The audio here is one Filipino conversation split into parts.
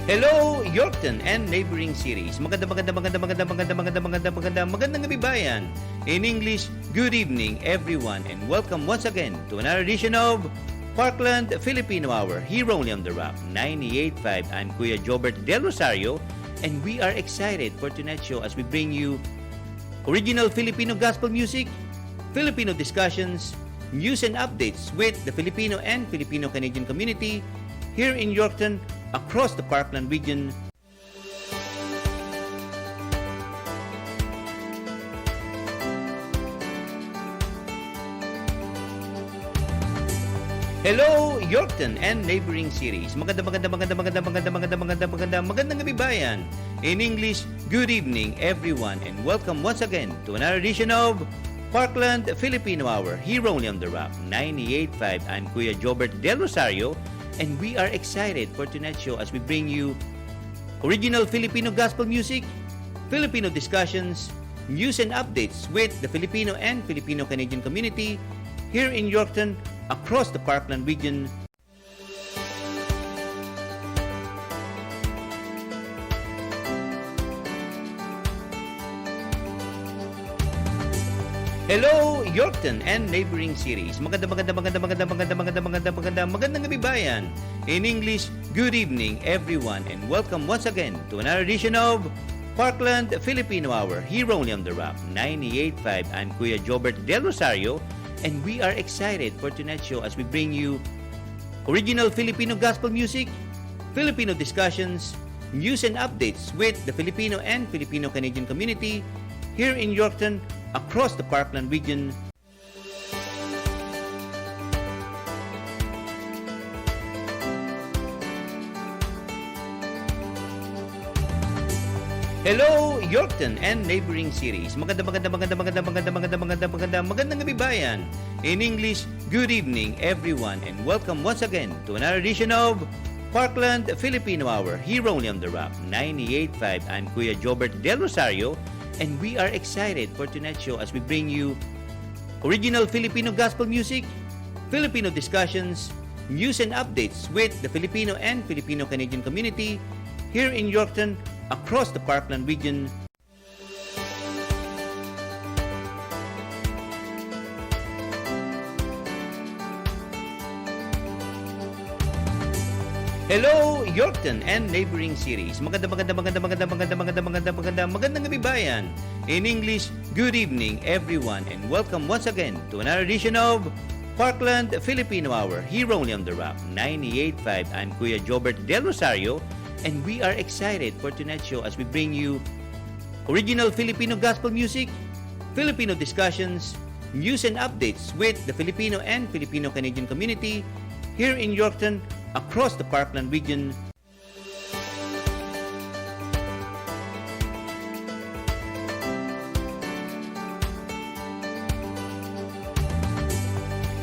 Hello, Yorkton and neighboring series. Magandang gabi bayan. In English, good evening everyone and welcome once again to another edition of Parkland Filipino Hour here only on The Rock 98.5. I'm Kuya Jobert Del Rosario and we are excited for tonight's show as we bring you original Filipino gospel music, Filipino discussions, news and updates with the Filipino and Filipino-Canadian community here in Yorkton, across the Parkland region. Hello, Yorkton and neighboring series. Magandang gabi bayan. In English, good evening everyone and welcome once again to another edition of Parkland Filipino Hour here only on The Rock 98.5. I'm Kuya Jobert Del Rosario and we are excited for tonight's show as we bring you original Filipino gospel music, Filipino discussions, news and updates with the Filipino and Filipino-Canadian community here in Yorkton, across the Parkland region. Hello, Yorkton and neighboring series. Magandang gabi bayan. In English, good evening everyone and welcome once again to another edition of Parkland Filipino Hour here only on The Rock 98.5. I'm Kuya Jobert Del Rosario and we are excited for tonight's show as we bring you original Filipino gospel music, Filipino discussions, news and updates with the Filipino and Filipino-Canadian community here in Yorkton, across the Parkland region. Hello, Yorkton and neighboring series. Magandang gabi bayan. In English, good evening everyone and welcome once again to another edition of Parkland Filipino Hour here only on The Rock 98.5. I'm Kuya Jobert Del Rosario and we are excited for tonight's show as we bring you original Filipino gospel music, Filipino discussions, news and updates with the Filipino and Filipino-Canadian community here in Yorkton, across the Parkland region. Hello, Yorkton and neighboring series. Magandang gabi bayan. In English, good evening everyone and welcome once again to another edition of Parkland Filipino Hour here only on The Rock 98.5. I'm Kuya Jobert Del Rosario and we are excited for tonight's show as we bring you original Filipino gospel music, Filipino discussions, news and updates with the Filipino and Filipino-Canadian community here in Yorkton, across the Parkland region.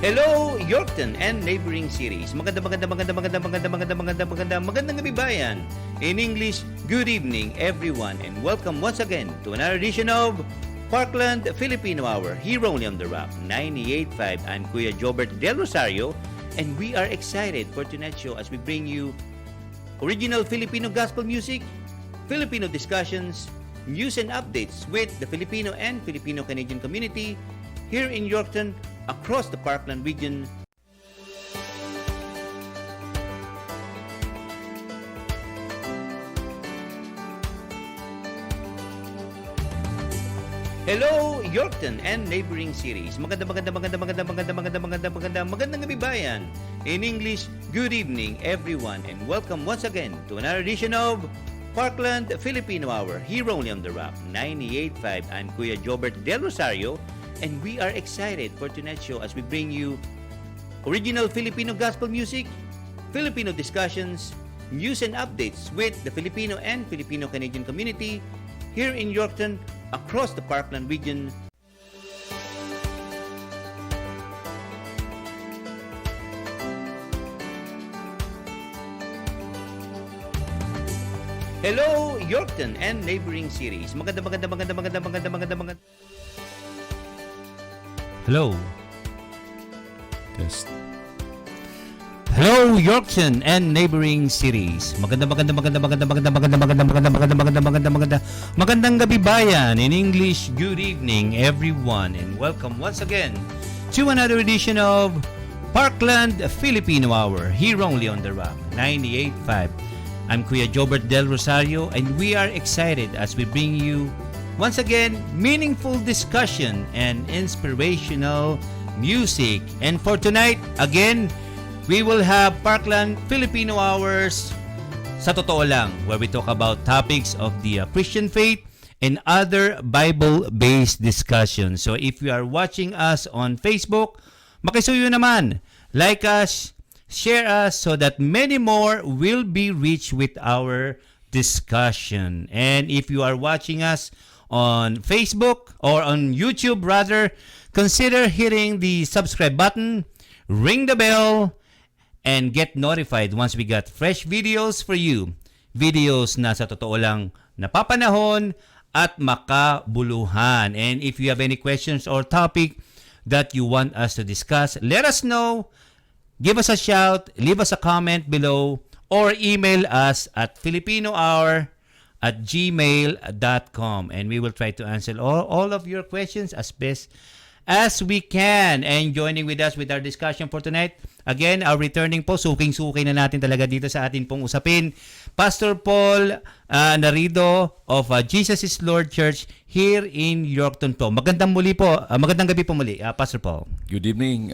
Hello, Yorkton and neighboring series. Magandang gabi bayan. In English, good evening everyone and welcome once again to another edition of Parkland Filipino Hour here only on The Rock 98.5. I'm Kuya Jobert Del Rosario and we are excited for tonight's show as we bring you original Filipino gospel music, Filipino discussions, news and updates with the Filipino and Filipino-Canadian community here in Yorkton, across the Parkland region. Hello, Yorkton and neighboring series. Magandang gabi bayan. In English, good evening everyone and welcome once again to another edition of Parkland Filipino Hour here only on The Rock 98.5. I'm Kuya Jobert Del Rosario and we are excited for tonight's show as we bring you original Filipino gospel music, Filipino discussions, news and updates with the Filipino and Filipino-Canadian community here in Yorkton, across the Parkland region. Hello, Yorkton and neighboring series. Hello. Test. Hello, Yorkton and neighboring cities. Magandang gabi bayan. In English, good evening everyone and welcome once again to another edition of Parkland Filipino Hour here only on the Rock 98.5. I'm Kuya Jobert Del Rosario and we are excited as we bring you once again meaningful discussion and inspirational music. And for tonight, again, we will have Parkland Filipino Hours sa totoo lang, where we talk about topics of the Christian faith and other Bible-based discussions. So if you are watching us on Facebook, makisuyo naman. Like us, share us so that many more will be reached with our discussion. And if you are watching us on Facebook or on YouTube rather, consider hitting the subscribe button, ring the bell, and get notified once we got fresh videos for you. Videos na sa totoo lang napapanahon at makabuluhan. And if you have any questions or topic that you want us to discuss, let us know. Give us a shout, leave us a comment below, or email us at filipinohour@gmail.com. And we will try to answer all of your questions as best as we can. And joining with us with our discussion for tonight, again, our returning po, suking-suki na natin talaga dito sa atin pong usapin, Pastor Paul Narido of Jesus is Lord Church here in Yorkton po. Magandang gabi po muli, Pastor Paul. Good evening,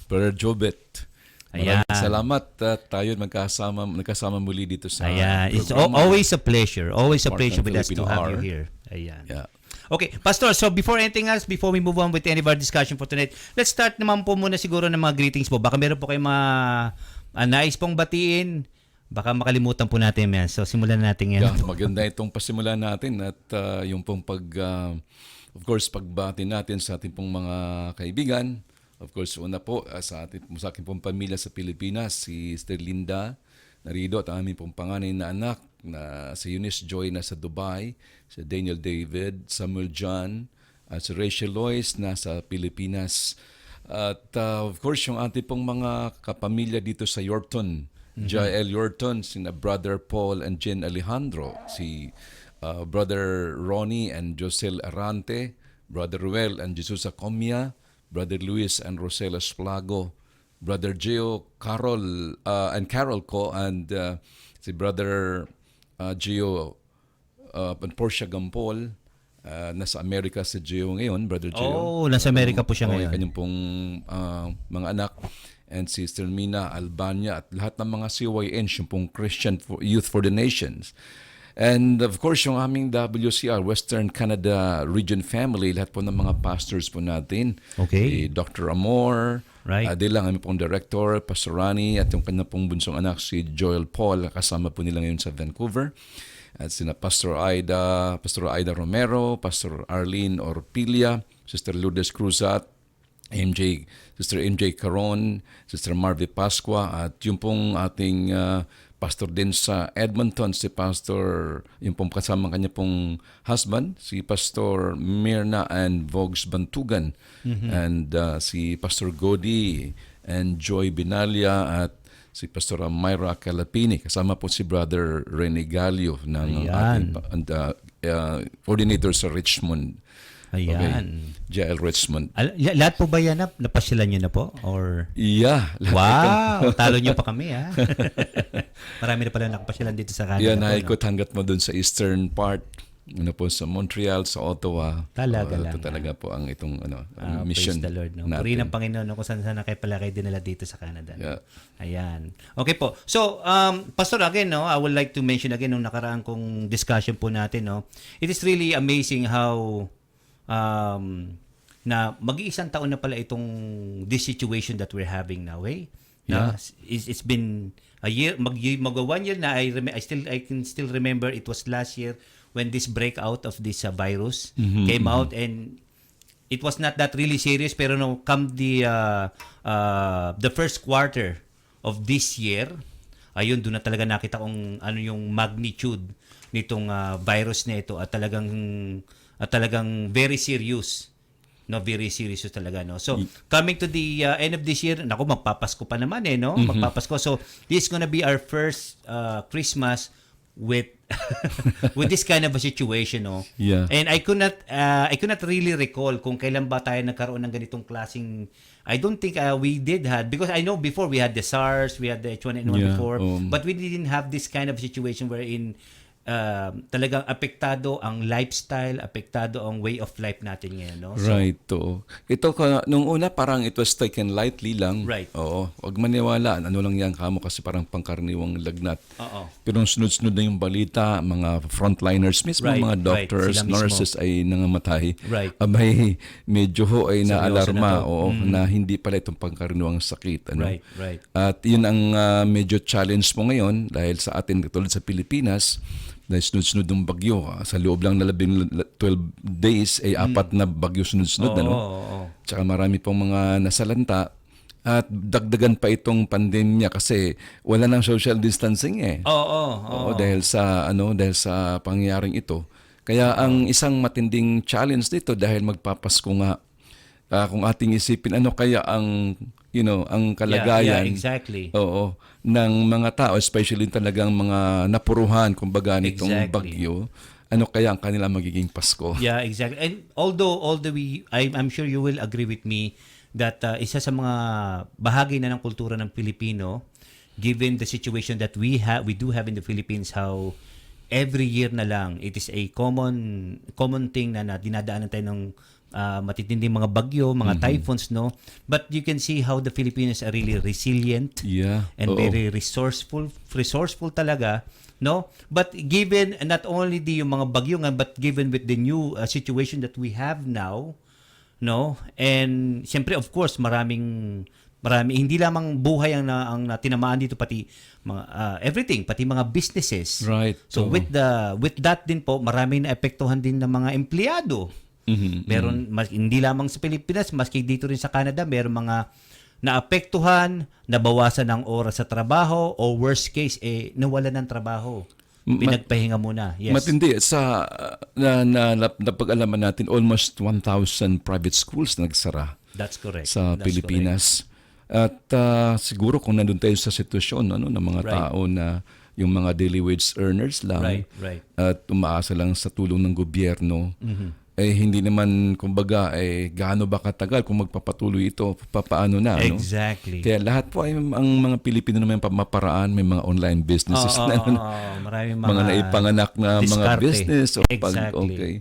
Brother Jobet. Ayan. Maraming salamat at tayo nagkasama muli dito sa It's programa. always a pleasure. Always a pleasure with us to Filipino have you Hour. here. Ayan. Yeah. Okay, Pastor, so before anything else, before we move on with any of our discussion for tonight, let's start naman po muna siguro ng mga greetings po. Baka meron po kayong mga nais pong batiin. Baka makalimutan po natin yan. So simulan natin yan. Yeah, maganda itong pasimulan natin at yung pong of course, pagbati natin sa ating pong mga kaibigan. Of course, una po sa aking pong pamilya sa Pilipinas, si Sister Linda Narido at aming pong panganay na anak na si Eunice Joy na sa Dubai, si Daniel David, Samuel John, at si Rachel Lois na sa Pilipinas. At of course, yung ating pong mga kapamilya dito sa Yorkton, Jael Yorkton, sina Brother Paul and Jen Alejandro, si Brother Ronnie and Josel Arante, Brother Ruel and Jesus Acomia, Brother Luis and Rosela Splago, Brother Gio Carol and Carol Co, and si Brother Gio and Portia Gampol. Nasa Amerika si Gio ngayon, Brother Gio. Oh, nasa Amerika po siya ngayon. Kanyang pong mga anak. And Sister Mina Albania at lahat ng mga CYNs, yung pong Christian Youth for the Nations. And of course, yung aming WCR, Western Canada Region Family, lahat po ng mga pastors po natin. Okay. Si Dr. Amor, right. Adela, ang aming pong director, Pastor Rani, at yung kanyang pong bunsong anak, si Joel Paul, kasama po nila ngayon sa Vancouver. At sina Pastor Aida Romero, Pastor Arlene Orpilia, Sister Lourdes Cruzat, Sister MJ Caron, Sister Marvy Pascua, at yung pong ating pastor din sa Edmonton, si Pastor, yung pong kasama kanya pong husband, si Pastor Mirna and Vogs Bantugan, and si Pastor Godi and Joy Binalia, at si Pastor Myra Calapini, kasama po si Brother Rene Galio ng ating coordinator sa Richmond. Ayan. Okay. JL Richmond. Lahat po ba yan napasyalan nyo na po? Or... Yeah. Wow! Talo nyo pa kami, ha? Marami na pala nakapasyalan dito sa Canada. Yeah, naikot hanggat mo dun sa eastern part, po sa Montreal, sa Ottawa. Talaga lang. Ito talaga po ang itong mission praise the Lord. No? natin. Puri ng Panginoon kung saan kayo pala kayo dinala dito sa Canada. No? Yeah. Ayan. Okay po. So, Pastor, again, no, I would like to mention again nung nakaraan kong discussion po natin. No, it is really amazing how na mag-iisang taon na pala itong this situation that we're having now, eh? Yeah. It's been a year, mag 1 year na. I can still remember it was last year when this breakout of this virus came out, and it was not that really serious, pero no, come the first quarter of this year, ayun, doon na talaga nakita kong ano yung magnitude nitong virus na ito, at talagang very serious No, very serious talaga, no. So, coming to the end of this year, naku, magpapasko pa naman no. Magpapasko. So, this is gonna be our first Christmas with with this kind of a situation, no. Yeah. And I could not really recall kung kailan ba tayo nagkaroon ng ganitong klaseng. I don't think we did had, because I know before we had the SARS, we had the H1N1 Yeah, before, but we didn't have this kind of situation wherein talagang apektado ang lifestyle, apektado ang way of life natin ngayon, no? So, Right, oo. Ito, nung una parang it was taken lightly lang. Right. Oo. Huwag maniwala. Ano lang yan kamo kasi parang pangkaraniwang lagnat. Oo. Pero nung sunod-sunod na yung balita, mga frontliners mismo, Right, mga doctors, right. Sila mismo. nurses ay nangamatay. Right. Abay, medyo ho ay Seryoso naalarma na to. oo, na hindi pala itong pangkaraniwang sakit. Ano? Right. At yun ang medyo challenge mo ngayon dahil sa atin, tulad sa Pilipinas, dahil sunod-sunod ng bagyo. Sa loob lang na 12 days, ay 4 na bagyo sunod-sunod. Oo. Tsaka marami pong mga nasalanta. At dagdagan pa itong pandemya kasi wala nang social distancing Oo. dahil sa pangyayaring ito. Kaya ang isang matinding challenge dito dahil magpapasko nga, kung ating isipin ano kaya ang ang kalagayan Yeah, exactly. oo ng mga tao, especially talagang mga napuruhan kumbaga nitong Exactly. bagyo, ano kaya ang kanila magiging Pasko? Yeah, exactly. And although I'm sure you will agree with me that isa sa mga bahagi na ng kultura ng Pilipino, given the situation that we do have in the Philippines, how every year na lang it is a common thing na dinadaanan tayo ng matitinding mga bagyo, mga typhoons, no? But you can see how the Filipinos are really resilient Yeah. and oo. very resourceful talaga, no? But given not only yung mga bagyo nga, but given with the new situation that we have now, no? And siyempre, of course, marami hindi lamang buhay ang tinamaan dito, pati mga everything, pati mga businesses. Right. So oo. with that din po, maraming naapektuhan din ng mga empleyado. Meron hindi lamang sa Pilipinas, maski dito rin sa Canada, meron mga naapektuhan, nabawasan ng oras sa trabaho, o worst case nawalan ng trabaho. Pinagpahinga muna. Yes. Matindi sa napag-alaman natin, almost 1,000 private schools nagsara That's correct. sa That's Pilipinas. At siguro kung nandun tayo sa sitwasyon ng mga Right. tao na yung mga daily wage earners lang Right. at umaasa lang sa tulong ng gobyerno, hindi naman kumbaga gaano ba katagal kung magpapatuloy ito, papaano na, no? Exactly. Kaya lahat po ay ang mga Pilipino naman maparaan, may mga online businesses na maraming mga naipanganak na mga diskarte. business o Exactly. okay.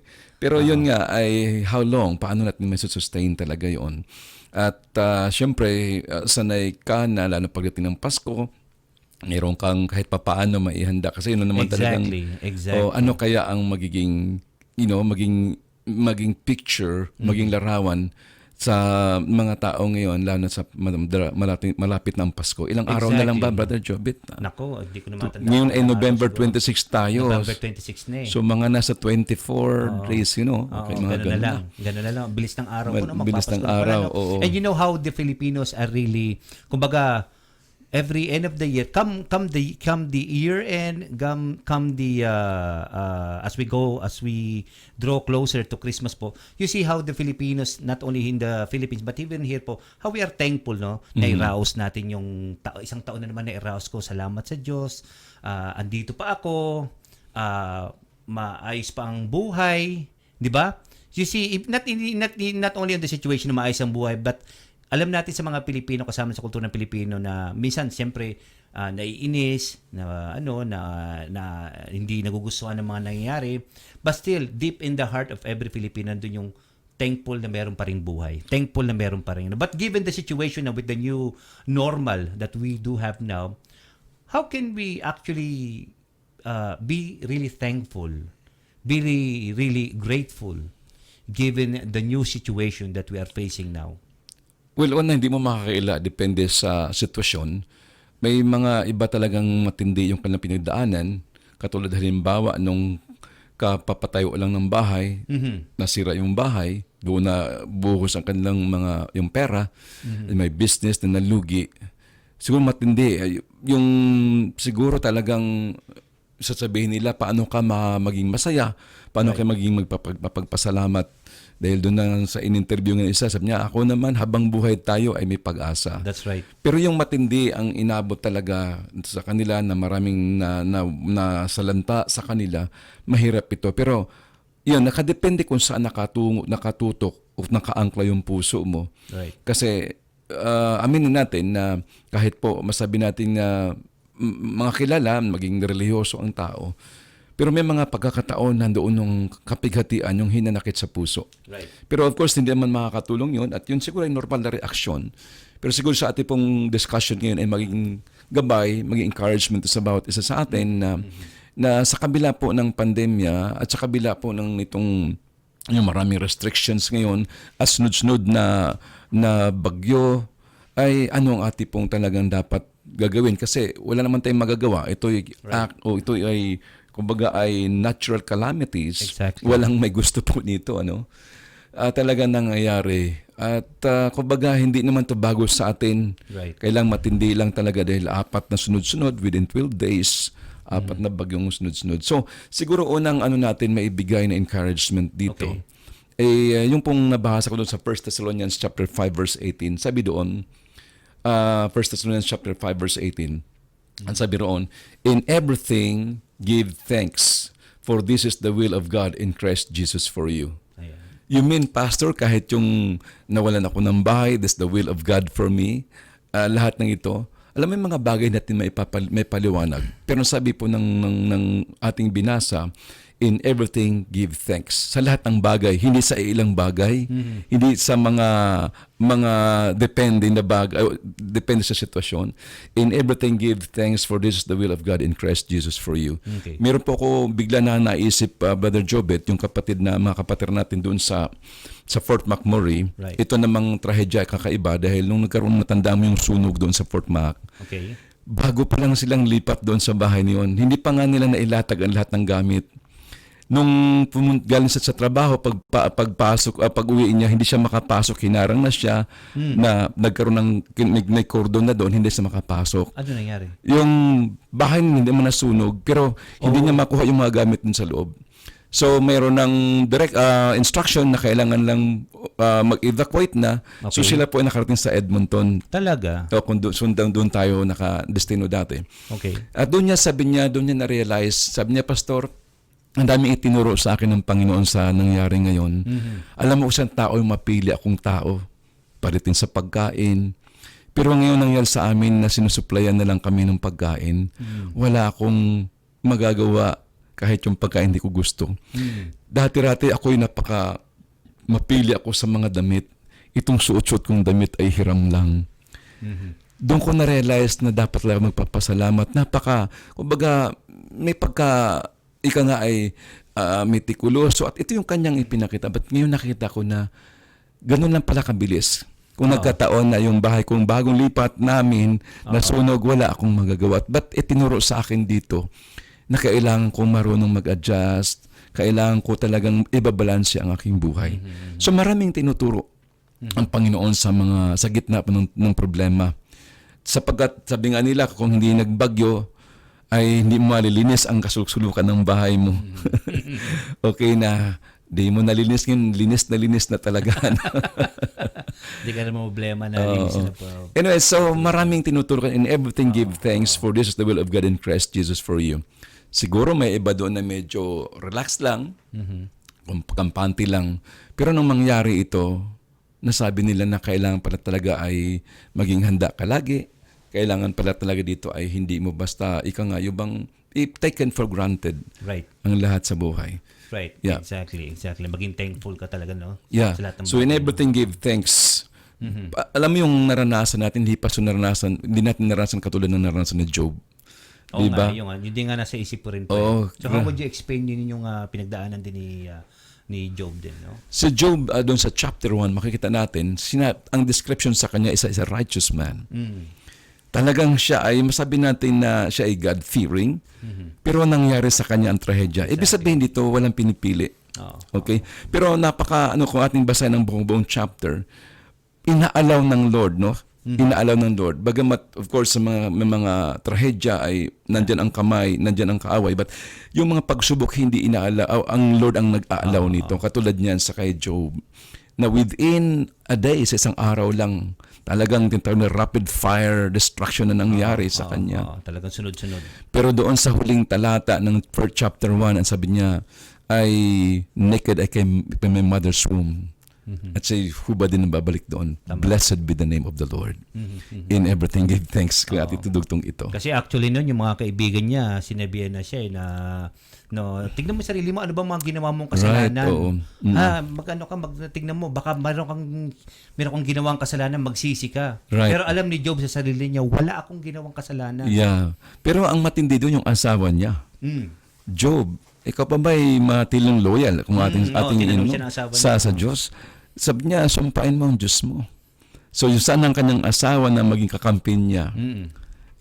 Pero yun nga ay how long, paano natin may sustain talaga yon. At syempre sanay ka na lalo pagdating ng Pasko, mayroon kang kahit papaano maihanda kasi yun naman talagang Exactly. ano kaya ang magiging maging picture, maging larawan sa mga tao ngayon, lalo na sa malapit ng Pasko. Ilang araw na lang ba, Brother Jobit? Nako, hindi ko na matandaan. Ngayon ay November 26 tayo. November 26 na So mga nasa 24 days, okay, mga ganun na lang. Ganun na lang. Bilis ng araw ko na, Bilis ng magpapasko na araw, pala, no? oo. And you know how the Filipinos are really, kumbaga, every end of the year, come the year end, come the as we draw closer to Christmas po, you see how the Filipinos, not only in the Philippines but even here po, how we are thankful, no? Nairaos natin yung isang taon na naman, nairaos ko, salamat sa Diyos, andito pa ako, maayos pa ang buhay, di ba? You see, not only on the situation na maayos ang buhay, but alam natin sa mga Pilipino, kasama sa kultura ng Pilipino, na minsan siyempre naiinis, na hindi nagugustuhan ng mga nangyayari, but still deep in the heart of every Filipino nandun yung thankful na meron pa ring buhay. Thankful na meron pa rin. But given the situation now with the new normal that we do have now, how can we actually be really thankful, be really grateful given the new situation that we are facing now? Well, hindi mo makakaila, depende sa sitwasyon. May mga iba talagang matindi yung kanilang pinagdaanan, katulad halimbawa nung kapapatayo lang ng bahay, nasira yung bahay, doon na buhos ang kanilang yung pera, may business na nalugi. Siguro matindi. Yung siguro talagang sasabihin nila paano ka maging masaya, paano ka maging mapagpasalamat. Dahil doon na sa in-interview ng isa, sabi niya, ako naman habang buhay tayo ay may pag-asa. That's right. Pero yung matindi ang inabot talaga sa kanila na maraming na salanta sa kanila, mahirap ito. Pero yun, nakadepende kung saan nakatutok o nakaangkla yung puso mo. Right. Kasi aminin natin na kahit po masabi natin na mga kilala, maging relihiyoso ang tao, pero may mga pagkakataon nandoon yung kapighatian, yung hinanakit sa puso. Right. Pero of course, hindi naman makakatulong yun at yun siguro ay normal na reaksyon. Pero siguro sa ating pong discussion ngayon ay maging gabay, maging encouragement sa bawat isa sa atin na sa kabila po ng pandemya at sa kabila po ng itong yung maraming restrictions ngayon at sunod-sunod na bagyo, ay ano ang ating pong talagang dapat gagawin kasi wala naman tayong magagawa. Ito ay kumbaga ay natural calamities. Exactly. Walang may gusto po nito, ano? Talagang nangyayari. At kumbaga hindi naman to bago sa atin. Right. Kailang matindi lang talaga dahil 4 na sunod-sunod within 12 days. 4 na bagyong sunod-sunod. So, siguro unang natin maibigay na encouragement dito. Okay. Yung pong nabahasa ko doon sa 1 Thessalonians chapter 5 verse 18. Sabi doon, 1 Thessalonians chapter 5 verse 18. Ang sabi roon, in everything give thanks, for this is the will of God in Christ Jesus for you. Ayan. You mean, Pastor, kahit yung nawalan ako ng bahay, this is the will of God for me, lahat ng ito, alam mo yung mga bagay natin may paliwanag. Pero sabi po ng ating binasa, in everything give thanks. Sa lahat ng bagay, hindi sa ilang bagay, hindi sa mga depende na bagay, depende sa sitwasyon. In everything give thanks, for this is the will of God in Christ Jesus for you. Okay. Meron po ako bigla na naisip, Brother Jobet, yung mga kapatid natin doon sa Fort McMurray. Right. Ito namang trahedya kakaiba dahil nung nagkaroon matanda mo yung sunog doon sa Fort Mac. Okay. Bago pa lang silang lipat doon sa bahay niyon, hindi pa nga nila nailatag ang lahat ng gamit. Nung galing sa trabaho, pag-uwi niya, hindi siya makapasok, hinarang na siya, na nagkaroon ng may cordon na doon, hindi siya makapasok. Ano nangyari? Yung bahay hindi man nasunog, pero hindi niya makuha yung mga gamit dun sa loob. So, mayroon ng direct instruction na kailangan lang mag-evacuate na. Okay. So, sila po ay nakarating sa Edmonton. Talaga? O, kung doon tayo naka-destino dati. Okay. At doon niya na-realize, sabi niya, Pastor, ang daming itinuro sa akin ng Panginoon sa nangyari ngayon. Alam mo, isang tao yung mapili akong tao palitin sa pagkain. Pero ngayon nangyari sa amin na sinusuplayan na lang kami ng pagkain. Wala akong magagawa kahit yung pagkain hindi ko gusto. Dati-rati ako'y mapili ako sa mga damit. Itong suot-suot kong damit ay hiram lang. Doon ko na-realize na dapat lang magpapasalamat. Kumbaga, may ika nga ay metikuloso at ito yung kanyang ipinakita. But ngayon nakita ko na ganun lang pala kabilis. Kung nagkataon na yung bahay kong bagong lipat namin nasunog, wala akong magagawa. But itinuro sa akin dito na kailangan kong marunong mag-adjust, kailangan ko talagang ibabalanse ang aking buhay. So maraming tinuturo ang Panginoon sa gitna ng problema. Sapagkat sabi nga nila, kung hindi nagbagyo, ay hindi mo malilinis ang kasulsulukan ng bahay mo. Okay na, di mo nalinis ngayon, linis na talaga. Hindi ka na problema na linis na po. Anyway, so maraming tinuturo, in everything give thanks, for this is the will of God in Christ Jesus for you. Siguro may iba doon na medyo relax lang, kampante lang. Pero nung mangyari ito, nasabi nila na kailangan pala talaga ay maging handa ka lagi. Kailangan pala talaga dito ay hindi mo basta yung taken for granted ang lahat sa buhay. Right, Yeah. exactly. Maging thankful ka talaga, no? Yeah. Sa lahat ng So in bagay. everything give thanks. Alam mo yung naranasan natin, hindi natin naranasan katulad ng naranasan ni Job. Oo Diba? nga, yun din nga nasa isip ko rin po. Oo. So how would you explain din yung pinagdaanan din ni Job din, no? Si Job, doon sa chapter 1, makikita natin, ang description sa kanya is a righteous man. Talagang siya ay, masabi natin na siya ay God-fearing, pero nangyari sa kanya ang trahedya. Ibig sabihin dito, walang pinipili. Okay? Pero kung ating basahin ng buong chapter, inaalaw ng Lord, no? inaalaw ng Lord. Bagamat, of course, sa may mga trahedya ay nandyan ang kamay, nandyan ang kaaway. But yung mga pagsubok hindi inaalaw, ang Lord ang nag-aalaw nito. Katulad niyan sa kay Job, na within a day, sa isang araw lang, talagang tinatawag na rapid fire destruction na nangyari sa kanya. Talagang sunod-sunod. Pero doon sa huling talata ng chapter 1, ang sabi niya, I naked I came from my mother's womb. At say, hubad din ang babalik doon. Blessed be the name of the Lord. In everything, give thanks. Kaya itudugtong ito. Kasi actually noon, yung mga kaibigan niya, sinabihan na siya na, no, tignan mo sarili mo, ano bang mga ginawa mong kasalanan? Right, Magano ka, tignan mo, baka meron kang ginawang kasalanan, magsisi ka. Right. Pero alam ni Job sa sarili niya, wala akong ginawang kasalanan. Yeah. Pero ang matindi doon yung asawa niya. Job, ikaw pa ba'y matilang loyal kung ating tinanong siya ng asawa niya. sa Diyos? Sabi niya, sumpain mo ang Diyos mo. So yung saan ang kanyang asawa na maging kakampin niya,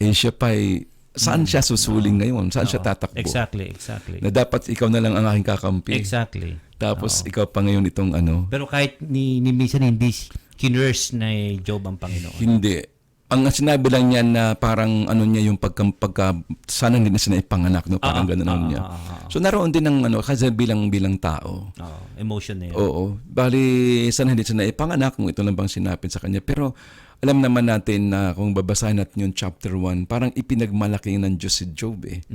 siya pa'y, saan siya susuling ngayon? Saan siya tatakbo? Exactly. Na dapat ikaw na lang ang aking kakampi. Exactly. Tapos ikaw pa ngayon itong ano. Pero kahit ni minsan hindi kinurse na Job ang Panginoon. Hindi. Ang sinabi lang niya na parang ano niya yung pagka sana hindi na siya ipanganak, no? Parang gano'n niya. So naroon din ng ano, kasi bilang tao. Emotion na yun. Oo. Bali, sana hindi siya ipanganak kung ito lang bang sinapin sa kanya. Pero alam naman natin na kung babasahin natin yung chapter 1, parang ipinagmalaki ng Diyos si Job eh.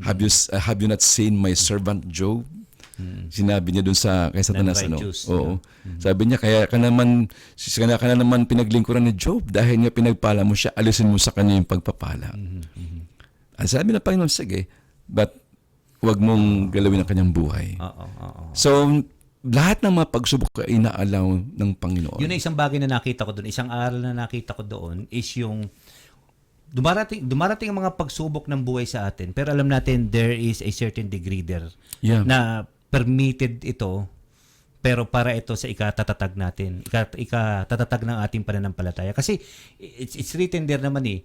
Have you not seen my servant Job? Sinabi niya dun sa kay Satanas, ano? Oo. Sabi niya, kaya ka naman pinaglingkuran ni Job dahil niya pinagpala mo siya, alisin mo sa kanya yung pagpapala. Sabi ng Panginoon, sige, but wag mong galawin ang kanyang buhay. So, lahat ng mga pagsubok ay inaalaw ng Panginoon. Yun na isang bagay na nakita ko doon, isang aral na nakita ko doon is yung dumarating ang mga pagsubok ng buhay sa atin, pero alam natin there is a certain degree there na permitted ito, pero para ito sa ikatatatag natin, ikatatatag ng ating pananampalataya. Kasi it's written there naman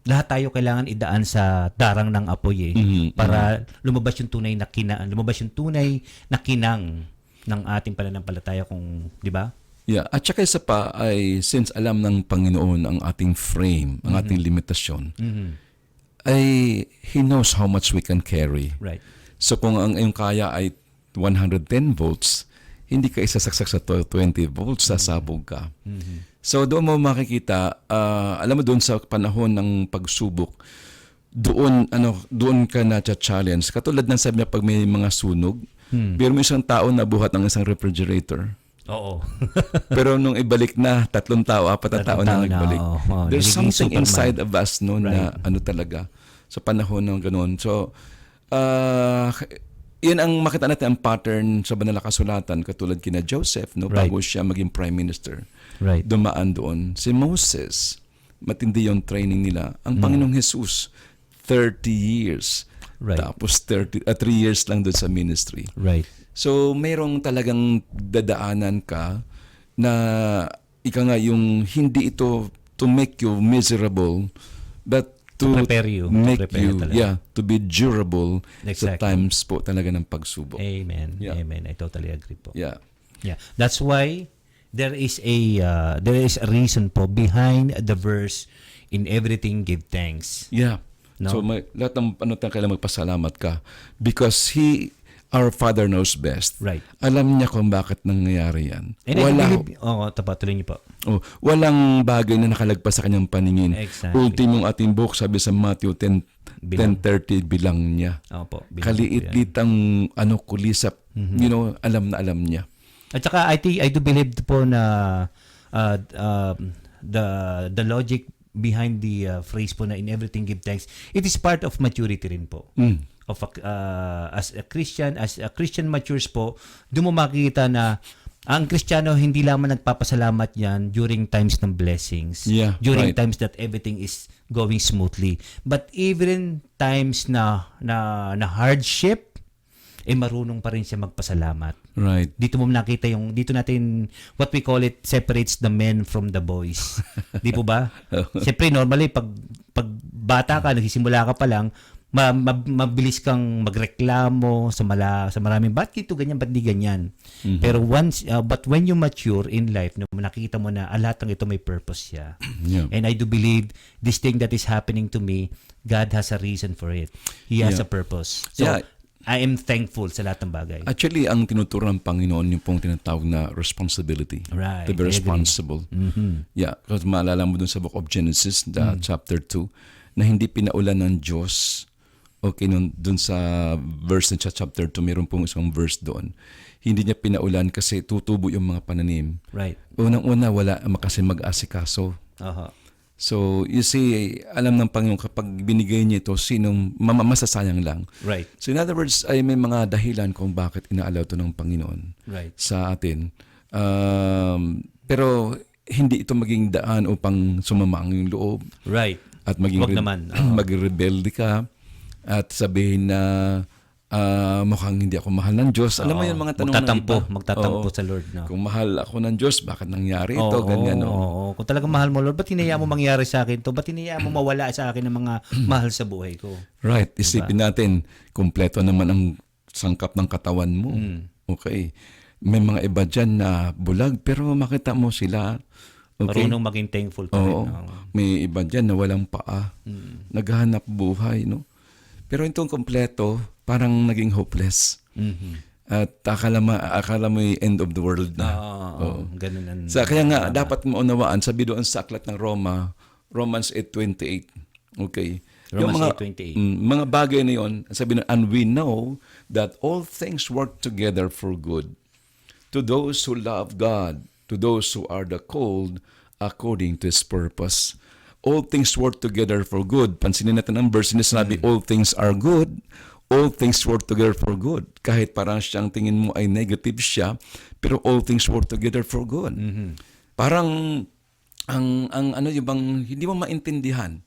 lahat tayo kailangan idaan sa darang ng apoy para lumabas yung tunay na kinang ng ating pananampalataya, kung di ba? Yeah, at saka isa pa ay since alam ng Panginoon ang ating frame, ang ating limitasyon, ay He knows how much we can carry. Right. So kung ang iyong kaya ay 110 volts, hindi ka isasaksak sa 20 volts, sasabog ka. So doon mo makikita, alam mo doon sa panahon ng pagsubok, doon ka na challenge. Katulad ng sabi niya pag may mga sunog, pero may isang tao na buhat ng isang refrigerator. Oo. Pero nung ibalik na, 3 tao, 4 na tao na nagbalik. There's something Superman inside of us noon na talaga sa panahon ng ganoon. So, yan ang makita natin ang pattern sa banal na kasulatan, katulad kina Joseph, no, bago siya maging prime minister. Right. Dumaan doon. Si Moses, matindi yung training nila. Ang Panginoong Jesus, 30 years. Right. Tapos 3 years lang doon sa ministry. Right. So, mayroong talagang dadaanan ka na yung hindi ito to make you miserable, but to prepare you. Make you, talaga. to be durable sa Exactly. times po talaga ng pagsubok. Amen. Yeah. Amen. I totally agree po. Yeah. Yeah. That's why there is a reason po behind the verse, in everything give thanks. Yeah. No? So, lahat ng kailangan magpasalamat ka because our Father knows best. Right. Alam niya kung bakit nangyayari yan. And tuloy niyo po. Walang bagay na nakalagpas sa kanyang paningin. Exactly. Ultimong ating book, sabi sa Matthew 10:30, bilang niya. Opo. Kaliit-lit ang kulisap. Alam na alam niya. At saka I do believe po na the logic behind the phrase po na in everything give thanks, it is part of maturity rin po. Of as a Christian matures po, doon mo makikita na ang Kristiyano hindi lamang nagpapasalamat yan during times ng blessings, during times that everything is going smoothly, but even times na hardship, marunong pa rin siya magpasalamat. Right. Dito natin, what we call it, separates the men from the boys. Di po ba? Siyempre, normally, pag bata ka, nagsisimula ka pa lang, mabilis kang magreklamo sa maraming, ba't ito ganyan, ba't di ganyan? Pero but when you mature in life, no, nakikita mo na lahat ng ito may purpose siya. Yeah. And I do believe this thing that is happening to me, God has a reason for it. He has a purpose. So, Yeah. I am thankful sa lahat ng bagay. Actually, ang tinuturo ng Panginoon yung pong tinatawag na responsibility. Right. To be responsible. Yeah, kasi maalala mo dun sa book of Genesis, chapter 2, na hindi pinaulan ng Diyos. Okay, dun sa verse na chapter 2, mayroon pong isang verse doon. Hindi niya pinaulan kasi tutubo yung mga pananim. Right. Unang-una, wala kasi mag-asikaso. So, you see, alam ng Panginoon kapag binigay niya ito, sinong masasayang lang. Right. So, in other words, ay may mga dahilan kung bakit inaalaw ito ng Panginoon sa atin. Pero, hindi ito maging daan upang sumama ang iyong loob. Right. At maging Wag naman. magrebelde ka at sabihin na mukhang hindi ako mahal ng Diyos. Alam mo yung mga tanong ng iba. Magtatampo sa Lord. No? Kung mahal ako ng Diyos, bakit nangyari ito? Ganyan, no? Kung talagang mahal mo, Lord, ba't hinayaan mo mangyari sa akin to? Ba't hinayaan mo mawala sa akin ng mga mahal sa buhay ko? Right. Isipin natin, kumpleto naman ang sangkap ng katawan mo. Okay. May mga iba dyan na bulag, pero makita mo sila. Okay. Marunong maging thankful ka rin. May iba dyan na walang paa. Naghahanap buhay, no? Pero itong kumpleto, parang naging hopeless. At akala mo yung end of the world na. Ganun. Kaya nga, dapat maunawaan, sabi doon sa aklat ng Romans 8:28. Okay. Romans yung 8:28. Mga bagay na yun, sabi na, and we know that all things work together for good to those who love God, to those who are the called according to His purpose. All things work together for good. Pansinin natin ang verse na sinabi, all things are good, all things work together for good. Kahit parang siyang tingin mo ay negative siya, pero all things work together for good. Parang, ang ano yung bang, hindi mo maintindihan.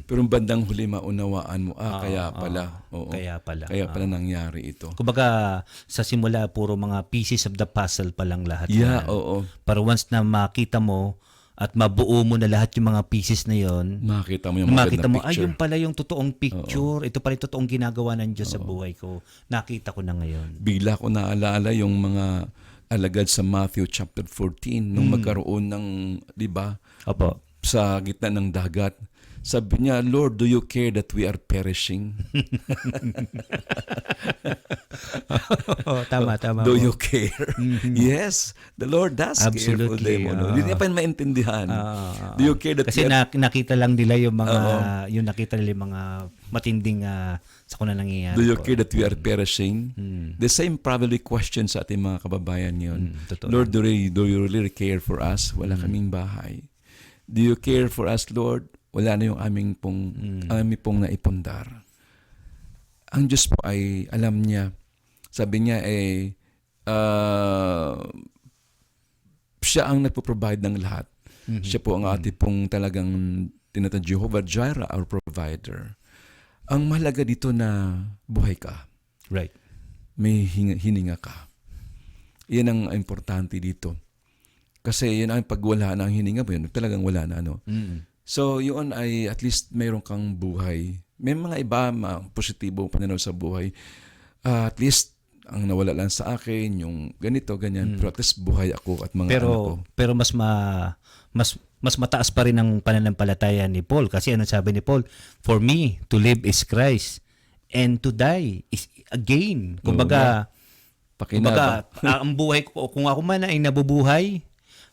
Pero bandang huli maunawaan mo, kaya pala. Kaya pala nangyari ito. Kumbaga, sa simula, puro mga pieces of the puzzle pa lang lahat. Yeah, yan. oo. Pero once na makita mo, at mabuo mo na lahat yung mga pieces na yon, makita mo yung magandang picture. Yun pala yung totoong picture. Ito pala yung totoong ginagawa ng Diyos sa buhay ko. Nakita ko na ngayon. Bigla ko naalala yung mga alagad sa Matthew chapter 14 nung magkaroon ng, di ba? Opo. Sa gitna ng dagat. Sabi niya, Lord, do you care that we are perishing? Tama. Do you care? Yes, the Lord does care for them. Hindi niya pa maintindihan. Do you care that kasi nakita lang nila yung mga nakita nila yung mga matinding sakuna nangyayari. Do you care that we are perishing? The same probably question sa ating mga kababayan yun. Lord, do you really care for us? Wala kaming bahay. Do you care for us, Lord? Wala na yung aming pong naipundar. Ang Diyos po ay alam niya. Sabi niya siya ang nagpo-provide ng lahat. Siya po ang ating pong talagang tinatawag Jehovah Jireh, our provider. Ang mahalaga dito na buhay ka. Right. May hininga ka. Yan ang importante dito. Kasi yan ang pagwala na ang hininga mo, yun talagang wala na. So, yun ay at least mayroon kang buhay. May mga iba, positibo pananaw sa buhay. At least, ang nawala lang sa akin, yung ganito, ganyan. Pero at least buhay ako at mga anak ko. Pero mas mataas pa rin ang pananampalataya ni Paul. Kasi ano sabi ni Paul? For me, to live is Christ. And to die is a gain. Kumbaga, ang buhay ko, kung ako man ay nabubuhay,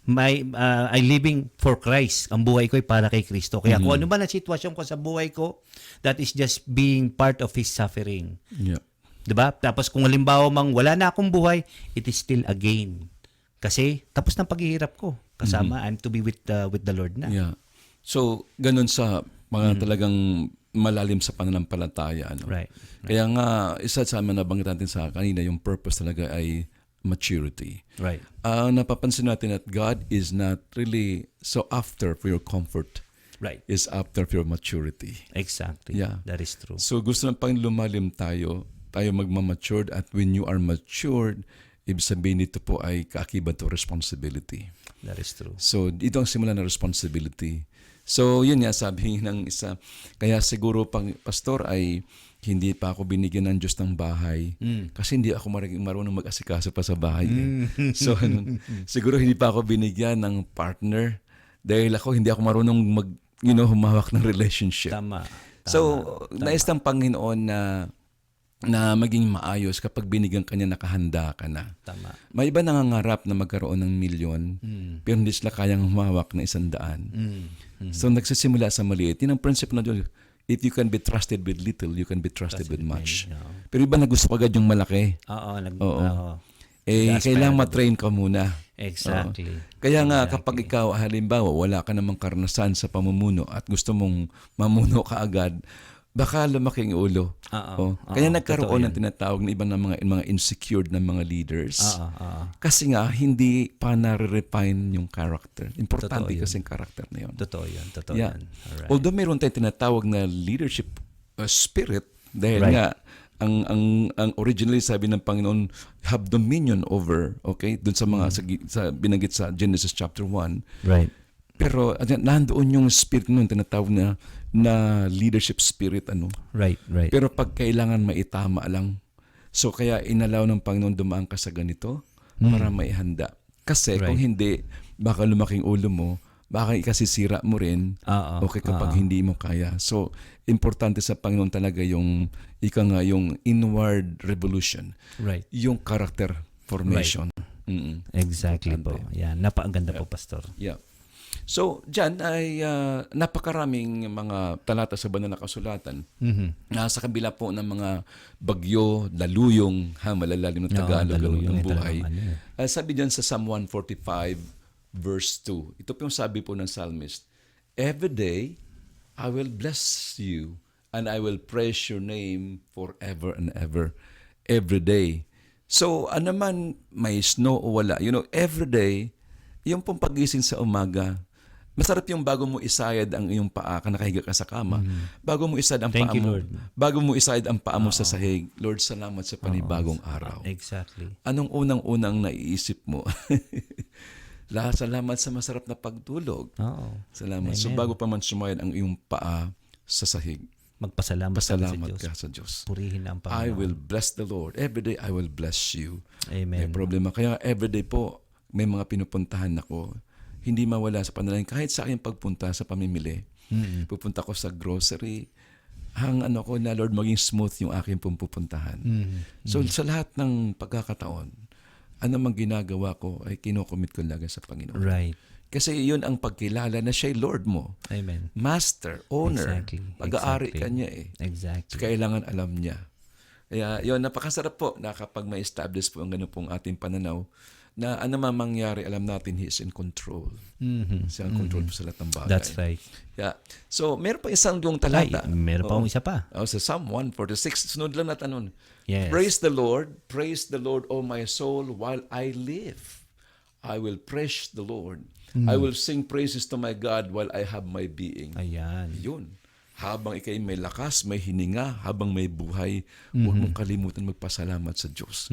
I living for Christ. Ang buhay ko ay para kay Kristo. Kaya kung ano man ang sitwasyon ko sa buhay ko, that is just being part of His suffering. Yeah. Diba? Tapos kung halimbawa mang wala na akong buhay, it is still a gain. Kasi tapos ng paghihirap ko. Kasama, I'm to be with the Lord na. Yeah. So, ganun sa mga talagang malalim sa pananampalataya. Ano? Right. Kaya nga, isa sa mga nabanggit natin sa kanina, yung purpose talaga ay maturity. Right. Napapansin natin that God is not really so after for your comfort. Right. Is after for your maturity. Exactly. Yeah. That is true. So gusto ng Panginoon lumalim tayo magmamatured, at when you are matured, ibig sabihin nito po ay kaakibat to responsibility. That is true. So ito ang simula ng responsibility. So yun nga sabi ng isa. Kaya siguro pastor ay hindi pa ako binigyan ng Diyos ng bahay kasi hindi ako marunong mag-asikaso pa sa bahay. So, siguro hindi pa ako binigyan ng partner dahil hindi ako marunong humawak ng relationship. Tama. So, nais ng Panginoon na maging maayos kapag binigyan ka niya, nakahanda ka na. Tama. May iba nangangarap na magkaroon ng milyon, pero hindi sila kayang humawak ng 100. So, nagsisimula sa maliit. Yun ang principle na Diyos. If you can be trusted with little, you can be trusted with much. Pero iba na gusto agad yung malaki. Oo. Kailangan matrain ka muna. Exactly. Kaya nga kapag ikaw halimbawa wala ka namang karanasan sa pamumuno at gusto mong mamuno ka agad, baka lumaki ang ulo. Kaya nagkaroon ng tinatawag na iba ng mga insecure na mga leaders. Kasi nga hindi pa na-refine yung character. Importante kasi yung character na yun. Totoo yun. Alright. Although meron tayong tinatawag na leadership spirit dahil nga ang originally sabi ng Panginoon, have dominion over, okay? Doon sa mga sa binanggit sa Genesis chapter 1. Right. Pero nandoon yung spirit noon tinatawag na leadership spirit Right. Pero pag kailangan maitama lang. So kaya inalaw ng Panginoon dumaan ka sa ganito para maihanda. Kasi kung hindi, baka lumaking ulo mo, baka ikasisira mo rin. Kapag hindi mo kaya. So importante sa Panginoon talaga yung yung inward revolution. Right. Yung character formation. Right. Exactly po. Yan, napakaganda po, Pastor. Yeah. So, dyan ay napakaraming mga talata sa banal na kasulatan. Sa kabila po ng mga bagyo, daluyong, malalalim na Tagalog ng buhay. Sabi dyan sa Psalm 145 verse 2, ito po yung sabi po ng psalmist, every day I will bless you and I will praise your name forever and ever. Every day. So, man, may snow o wala, every day, yung pong pagising sa umaga, masarap yung bago mo isayad ang iyong paa, nakahiga ka sa kama. Bago mo isayad ang paa mo. Bago mo isayad ang paa mo sa sahig. Lord, salamat sa panibagong araw. Exactly. Anong unang-unang naiisip mo? Salamat sa masarap na pagtulog. Salamat. Amen. So bago pa man sumayad ang iyong paa sa sahig, magpasalamat ka sa Diyos. Purihin ang Panginoon. I will bless the Lord. Every day I will bless you. Amen. May problema. Kaya everyday po, may mga pinupuntahan ako. Hindi mawala sa panalangin. Kahit sa aking pagpunta sa pamimili, pupunta ko sa grocery, na Lord, maging smooth yung aking pupuntahan. So sa lahat ng pagkakataon, mang ginagawa ko ay kinocommit ko lagi sa Panginoon. Right. Kasi yun ang pagkilala na siya'y Lord mo. Amen. Master, owner. Pag-aari ka niya Exactly. So, kailangan alam niya. Kaya yun, napakasarap po na kapag may establish po ang ganun pong ating pananaw, na man mangyari, alam natin He is in control. Siya ang control po sa lahat ng bagay. That's right. Yeah. So, meron pa isang yung talata. Meron pa isa pa. Sa Psalm 146, sunod lang natin nun. Yes. Praise the Lord, O my soul, while I live. I will praise the Lord. I will sing praises to my God while I have my being. Ayan. Yun. Habang ikay may lakas, may hininga, habang may buhay, huwag mong kalimutan magpasalamat sa Diyos.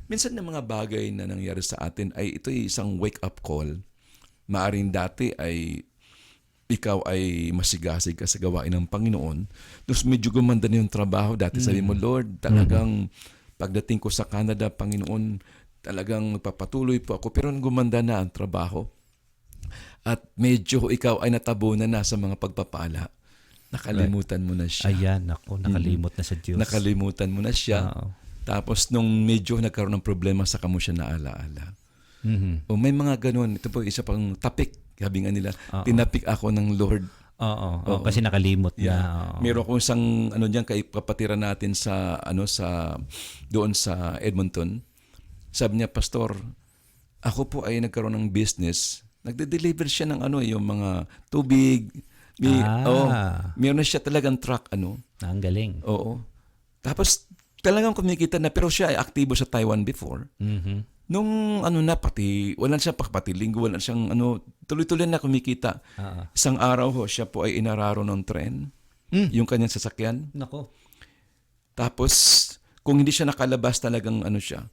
Minsan ng mga bagay na nangyari sa atin ito ay isang wake-up call. Maaring dati ay ikaw ay masigasig ka sa gawain ng Panginoon. Tapos medyo gumanda na yung trabaho. Dati sabi mo, Lord, talagang pagdating ko sa Canada, Panginoon, talagang papatuloy po ako. Pero gumanda na ang trabaho. At medyo ikaw ay natabunan na sa mga pagpapala. Nakalimutan mo na siya. Ayan, nakalimot na sa Diyos. Nakalimutan mo na siya. Tapos nung medyo nagkaroon ng problema, saka mo siya naalaala. O may mga ganun. Ito po isa pang topic. Sabi nga nila, tinapik ako ng Lord. Oo, kasi nakalimot na. Meron akong isang diyan kay kapatiran natin sa doon sa Edmonton. Sabi niya, Pastor, ako po ay nagkaroon ng business. Nagde-deliver siya ng yung mga tubig. Meron na siya talagang truck Ang galing. Oo. Tapos talagang kumikita na, pero siya ay aktibo sa Taiwan before. Nung pati wala siya pati linggo, wala siyang tuloy-tuloy na kumikita. Isang araw siya po ay inararo ng tren, yung kanyang sasakyan. Nako. Tapos kung hindi siya nakalabas talagang siya,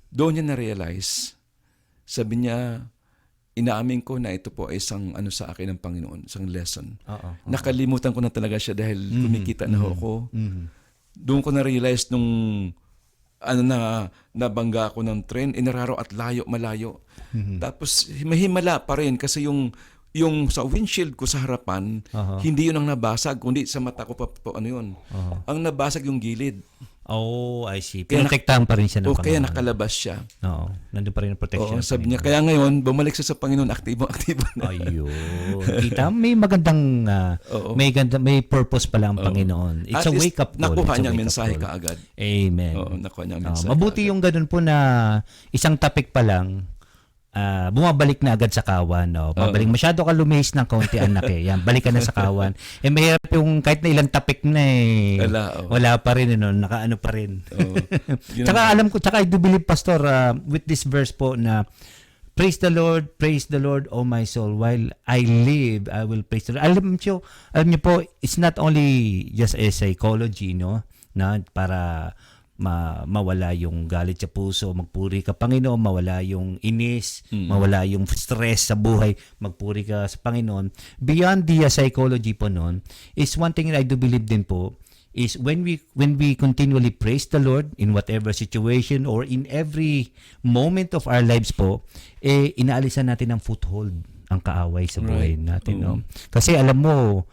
doon niya na-realize, sabi niya, inaamin ko na ito po ay isang sa akin ng Panginoon, isang lesson. Nakalimutan ko na talaga siya dahil kumikita na ako. doon ko na-realize nung nabangga ako ng train, inararo at malayo. Tapos mahimala pa rin kasi yung sa windshield ko sa harapan, hindi yun ang nabasag, kundi sa mata ko ano yun. Ang nabasag yung gilid. Oh, I see. Pinotektahan pa rin siya ng Panginoon. Kaya nakalabas siya. Oo. Nandun pa rin ang protection. Sabi niya, kaya ngayon, bumalik siya sa Panginoon, aktibo na. Ayun. Kita, may magandang, may purpose pala ang Panginoon. It's At a wake-up call. Nakuha niya ang mensahe kaagad. Amen. Nakuha niya ang mensahe mabuti kaagad. yung ganun po na isang topic pa lang, bumabalik na agad sa kawan. No? Babalik, masyado ka lumihis ng kaunti, anak eh. Yan, balik ka na sa kawan. Mahirap yung kahit na ilang topic na eh. Wala pa rin, nakaano pa rin. Tsaka alam ko, tsaka I do believe, Pastor, with this verse po na praise the Lord, O my soul. While I live, I will praise the Lord. Alam niyo po, it's not only just a psychology, no? Na para mawala yung galit sa puso, magpuri ka Panginoon, mawala yung inis, mawala yung stress sa buhay, magpuri ka sa Panginoon. Beyond the psychology po noon, is one thing that I do believe din po, is when we continually praise the Lord in whatever situation or in every moment of our lives po, inaalisan natin ang foothold, ang kaaway sa buhay natin. No? Kasi alam mo,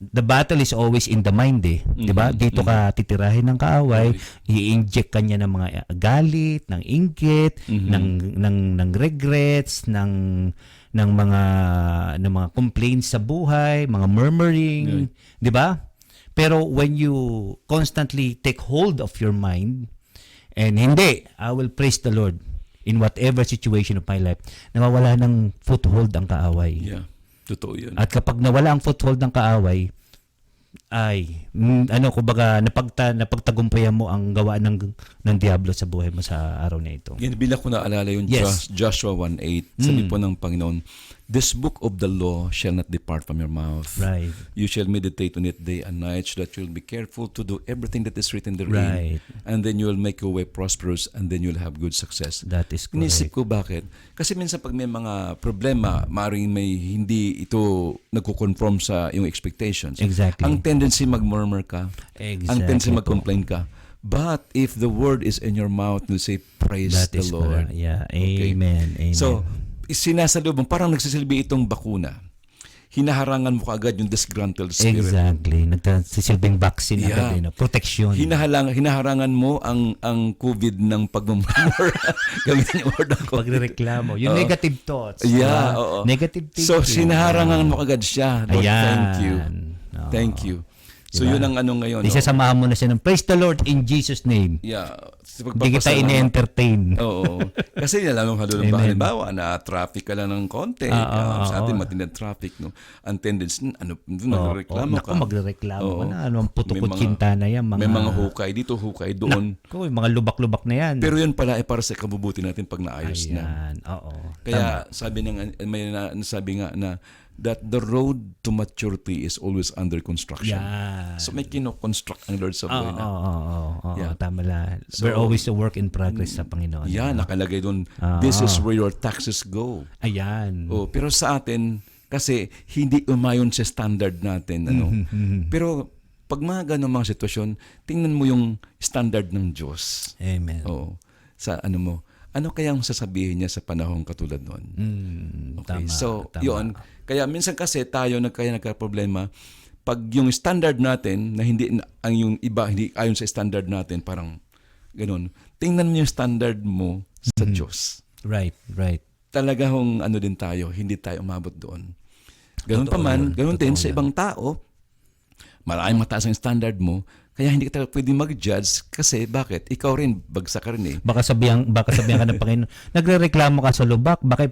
the battle is always in the mind eh. 'Di ba? Dito ka titirahin ng kaaway, i-inject kanya ng mga galit, ng inggit, ng regrets, ng mga complaints sa buhay, mga murmuring, 'di ba? Pero when you constantly take hold of your mind and I will praise the Lord in whatever situation of my life, nawawala ng foothold ang kaaway. Yeah. Totoo yun. At kapag nawala ang foothold ng kaaway, kumbaga napagtagumpayan mo ang gawa ng Diablo sa buhay mo sa araw na ito. Yan, bila ko naalala yung Joshua 1:8. Sabi po ng Panginoon, this book of the law shall not depart from your mouth. Right. You shall meditate on it day and night so that you'll be careful to do everything that is written therein. Right. And then you'll make your way prosperous and then you'll have good success. That is correct. Inisip ko bakit? Kasi minsan pag may mga problema, maaaring may hindi ito nagko-conform sa iyong expectations. Exactly. Ang tendency mag-murmur ka. Exactly. Ang tendency mag-complain ka. But if the word is in your mouth, you say, praise That the is Lord. correct. Yeah. Okay. Amen. Amen. So, sinasalubong, parang nagsisilbi itong bakuna. Hinaharangan mo kaagad yung disgruntled spirit. Exactly. Nagsisilbing vaccine agad din. Protection. Hinaharangan mo ang COVID ng pagmumur. Gamitin yung word ako. Pagrereklamo. Yung negative thoughts. Yeah, oo. Negative thinking. So, sinaharangan mo agad siya. Lord, Ayan. thank you. Oo. Thank you. So, yun ang ano ngayon. Isasamahan mo na siya ng praise the Lord in Jesus' name. Yeah. Hindi kita ini-entertain. Oo. Kasi alam mo, halimbawa, na traffic ka lang ng konti. Sa atin, matindang traffic. No? Ang tendency, nagreklamo ka. Magreklamo ka na. Ang putukot kinta na yan. May mga hukay dito, hukay doon. Yung mga lubak-lubak na yan. Pero yun pala ay para sa kabubuti natin pag naayos na. Oo. Kaya sabi nga na that the road to maturity is always under construction. Yeah. So may kino-construct ang Lord sa buhay na. Oo. Yeah. Tama lang. So, we're always a work in progress sa Panginoon. Yeah, nakalagay doon, this is where your taxes go. Ayan. Pero sa atin, kasi hindi umayon sa standard natin. Pero pag mga ganong mga sitwasyon, tingnan mo yung standard ng Diyos. Amen. Sa ano kayang sasabihin niya sa panahong katulad noon? Okay, tama. Yun. Kaya minsan kasi tayo nagka-problema pag yung standard natin na hindi ang yung iba hindi ayon sa standard natin, parang ganun. Tingnan mo yung standard mo sa Diyos. Right. Talaga din tayo, hindi tayo umabot doon. Ganun pa man, ganun din sa ibang tao. Maraming mataas ang standard mo, kaya hindi ka pwede mag-judge kasi bakit? Ikaw rin, bagsak ka rin eh. Baka sabihan ka ng Panginoon, nagrereklamo ka sa lubak, baka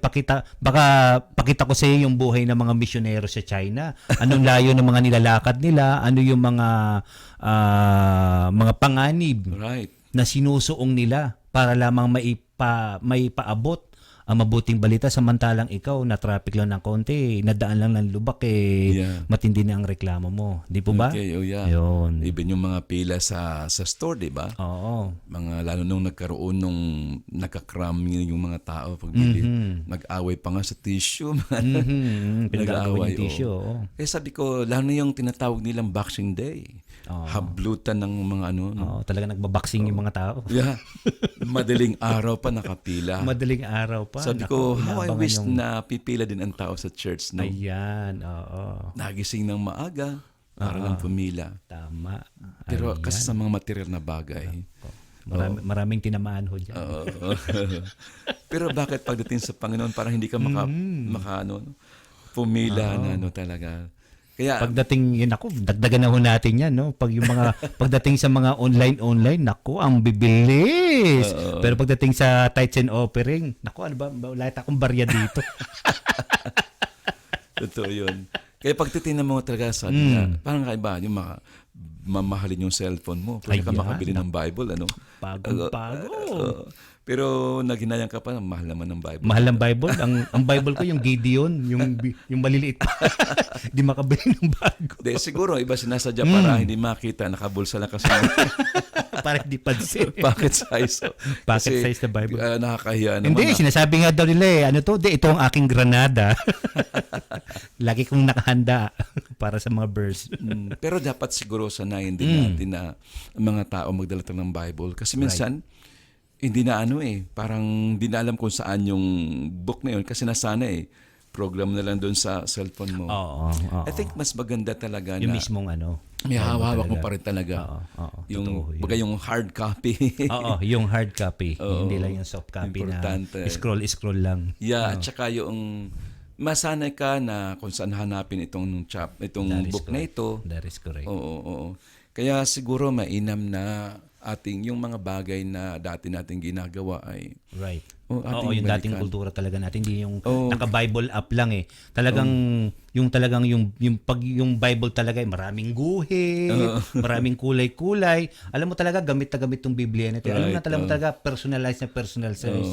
pakita ko sa iyo yung buhay ng mga misyonero sa China. Anong layo ng mga nilalakad nila, ano yung mga panganib na sinusuong nila para lamang maipaabot ang mabuting balita, samantalang ikaw na traffic lang ng konti, nadaan lang ng lubak matindi na ang reklamo mo. Di po ba? Okay, Yun. Even yung mga pila sa store, di ba? Oo. Lalo nung nagkaroon nung nakakram yung mga tao pagbili. Nag-away pa nga sa tissue. Pinag-aaway yung tissue. Kaya sabi ko, lalo na yung tinatawag nilang Boxing Day. hablutan ng mga ano. No? Oo, talaga nagbaboxing yung mga tao. Yeah. Madaling araw pa nakapila. Madaling araw pa. Sabi Naku, ko, how I inaabangan wish yung- na pipila din ang tao sa church. No? Ayan, oo. Nagising ng maaga para lang pumila. Tama. Pero Ayan. kasi sa mga material na bagay. Maraming tinamaan ho dyan. Oo. Pero bakit pagdating sa Panginoon parang hindi ka maka ano, pumila na ano talaga. Kaya Pagdating, yun ako, dagdagan na ho natin yan, no? Pag yung mga, pagdating sa mga online, naku, ang bibilis. Pero pagdating sa tithes and offering, naku, ano ba, lahat akong barya dito. totoo yun. Kaya pag titingnan mo talaga sa niya, parang kaiba yung mamahalin yung cellphone mo. Pwede ka Ayan. makabili ng Bible, ano? Bagong-bago. Pero naghinayang ka pa, mahal naman ng Bible. Mahal ang Bible. Ang Bible ko, yung Gideon, yung maliliit. Di makabili ng bago. De, siguro, iba sinasadya para hindi makita, nakabulsa lang kasi Para di pansin. pocket size. Pocket size na Bible. Nakakahiya naman. Hindi, sinasabi nga daw nila ano to, ito ang aking granada. Lagi kong nakahanda para sa mga verse. Pero dapat siguro sanayin din natin na ang mga tao magdala tayo ng Bible. Kasi minsan, hindi na parang hindi na alam kung saan yung book na yun kasi nasana program na lang doon sa cellphone mo. Oo. I think mas maganda talaga Yung na mismong may hawak mo pa rin talaga. Oo. Yung, baga yung hard copy. Oo, yung hard copy. Hindi lang yung soft copy Importante. na scroll lang. Yeah, at saka yung masanay ka na kung saan hanapin itong book na ito. That is correct. Oo. Kaya siguro mainam na ating yung mga bagay na dati nating ginagawa ay Right. ating yung dating balikan. kultura talaga natin, hindi yung naka-Bible app lang Talagang yung Bible talaga maraming guhit, maraming kulay-kulay. Alam mo talaga gamit na gamit tong Biblia na ito. Alam mo talaga personalized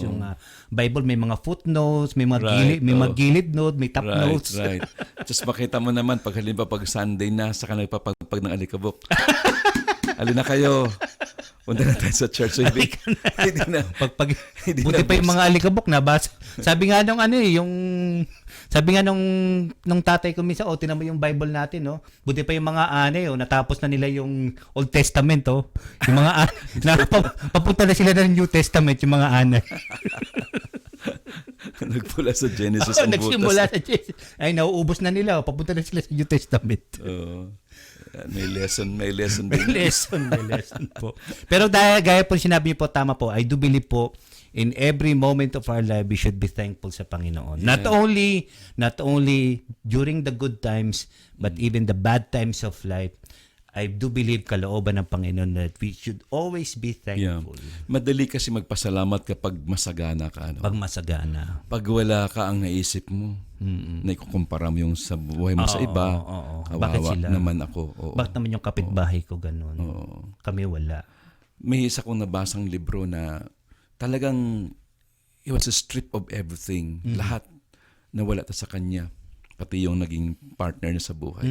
yung Bible, may mga footnotes, may mga gilid note, may top notes. Right. Just makita mo naman pag halimbawa pag Sunday na saka nagpapagpag ng alikabok. Alin na kayo. Punta na tayo sa church. So, hindi na. Buti pa yung mga alikabok nabasa. Sabi nga nung sabi nga nung tatay ko minsan, tinan mo yung Bible natin, no? Buti pa yung mga anay, natapos na nila yung Old Testament, Yung mga papunta na sila ng New Testament, yung mga anay. Nagpula sa Genesis ang butas. Nagsimula sa Genesis. Ay, nauubos na nila, papunta na sila sa New Testament. May lesson din. May lesson po. Pero dahil gaya po sinabi niyo po, tama po, I do believe po, in every moment of our life, we should be thankful sa Panginoon. Yeah. Not only during the good times, but even the bad times of life, I do believe kalooban ng Panginoon that we should always be thankful. Madali kasi magpasalamat kapag masagana ka. Pag masagana. Pag wala ka ang naisip mo, na ikukumpara mo yung sa buhay mo sa iba, Bakit kawawa sila? naman ako. Bakit naman yung kapitbahay ko ganun? Kami wala. May isa kong nabasang libro na talagang it was a strip of everything. Lahat nawala sa kanya. Pati yung naging partner niya sa buhay.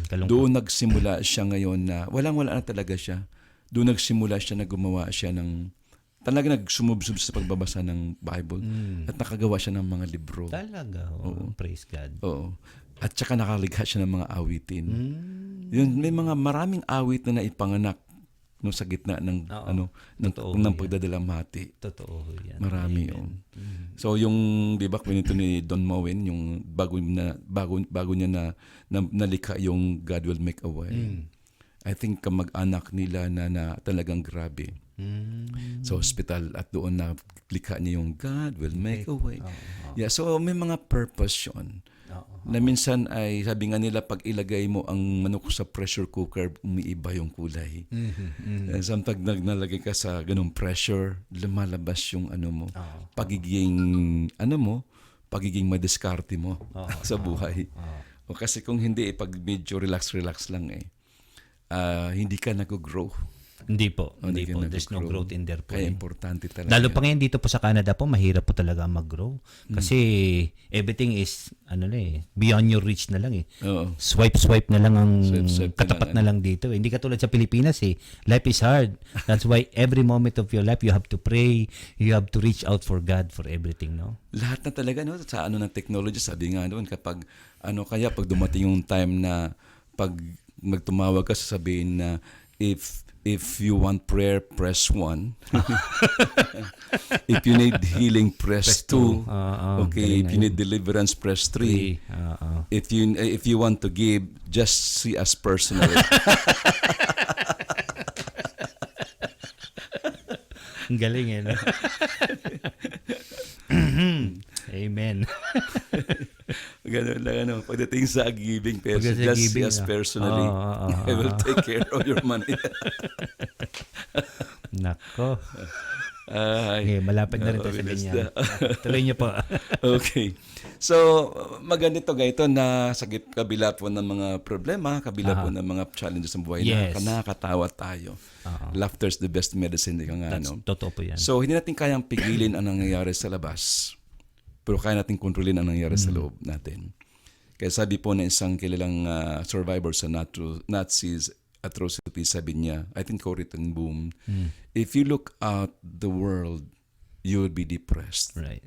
Kalungkot. Doon nagsimula siya ngayon na walang-wala na talaga siya. Doon nagsimula siya na gumawa siya ng talaga nagsumubsub sa pagbabasa ng Bible at nakagawa siya ng mga libro. Talaga. Praise God. Oo. At saka nakaligha siya ng mga awitin. Yun, may mga maraming awit na naipanganak no sa gitna ng ng pagdadalamhati. Totoo yan. Marami yun. So yung 'di ba kwento ni Don Moen yung bago niya na nalikha yung God Will Make a Way. I think kamag-anak nila na talagang grabe. Sa hospital at doon na likha niya yung God Will Make a Way. Yeah, so may mga purpose yun. Na minsan ay sabi nga nila pag ilagay mo ang manok sa pressure cooker, umiiba yung kulay. Sometimes nalagay ka sa ganung pressure, lumalabas yung pagiging pagiging madiskarte mo sa buhay. O kasi kung hindi pag medyo relax lang hindi ka nag-grow. Hindi po. There's no growth in there po. Kaya importante talaga. Lalo pa ngayon dito po sa Canada po, mahirap po talaga mag-grow. Kasi everything is beyond your reach na lang Oo. Swipe na lang ang Swipe katapat na lang dito. Hindi katulad sa Pilipinas Life is hard. That's why every moment of your life you have to pray, you have to reach out for God for everything, no? Lahat na talaga sa ng technology, sabi nga doon kapag kaya pag dumating yung time na pag magtumawag ka, sasabihin na if you want prayer, press 1. If you need healing, press 2. Okay, if you need deliverance, press 3. If you want to give, just see us personally. Ang galing eh. No? Amen. Ganun lang ano. Pagdating sa giving, Pagdating sa just see giving, us no? personally. I will take care of your money. Nako. Ay, Okay, malapit na rin to sa bilis ganyan. na. Tuloy niyo po. Okay. So, maganda ito gayto na sa kabila po ng mga problema, kabila po ng mga challenges ng buhay Yes. na nakakatawa tayo. Laughter is the best medicine. Di ka nga, That's, no? totoo po yan. So, hindi natin kayang pigilin ang nangyayari sa labas, pero kaya natin kontrolin ang nangyayari sa loob natin. Kaya sabi po ng isang kilalang survivor sa Nazis atrocity, sabi niya, I think Corrie ten Boom, if you look at the world, you will be depressed. Right.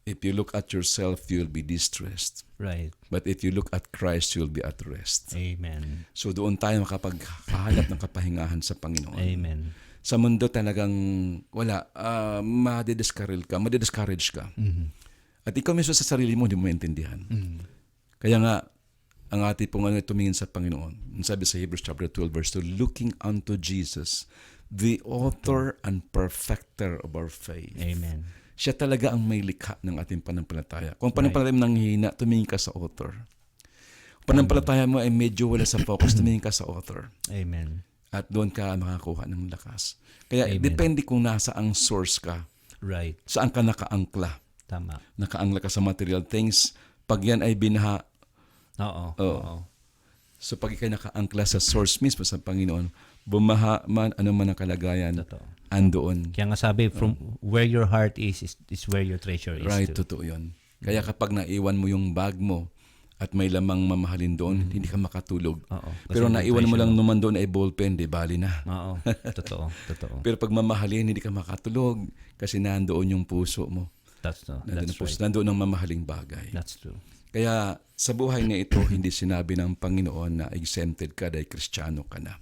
If you look at yourself, you will be distressed. Right. But if you look at Christ, you will be at rest. Amen. So doon tayo makapaghahanap ng kapahingahan sa Panginoon. Amen. Sa mundo talagang wala, madidiscourage ka. At ikaw mismo sa sarili mo, hindi mo maintindihan. Kaya nga, ang ating pong tumingin sa Panginoon. Sabi sa Hebrews chapter 12 verse 2, looking unto Jesus, the author and perfecter of our faith. Amen. Siya talaga ang may likha ng ating panampalataya. Kung panampalataya mo nanghihina, tumingin ka sa author. Kung panampalataya mo ay medyo wala sa focus, tumingin ka sa author. Amen. At doon ka makakuha ng lakas. Kaya Amen. depende kung nasa ang source ka. Right. Saan ka nakaangkla. Tama. Nakaangkla ka sa material things. Pag yan ay binaha, Oo. so pag ikay nakaangkla sa source mismo sa Panginoon, bumaha man, ano man ang kalagayan, Totoo. andoon. Kaya nga sabi, from where your heart is where your treasure is. Right, too. totoo yun. Kaya kapag naiwan mo yung bag mo at may lamang mamahalin doon, hindi ka makatulog. Oo. Kasi Pero yung naiwan mo treasure lang naman doon ay ballpen, di bali na. Oo. Totoo. Pero pag mamahalin, hindi ka makatulog kasi nandoon yung puso mo. That's Nandoon, ang puso, right. nandoon ang mamahaling bagay. That's true. Kaya sa buhay na ito, hindi sinabi ng Panginoon na exempted ka dahil Kristiyano ka na.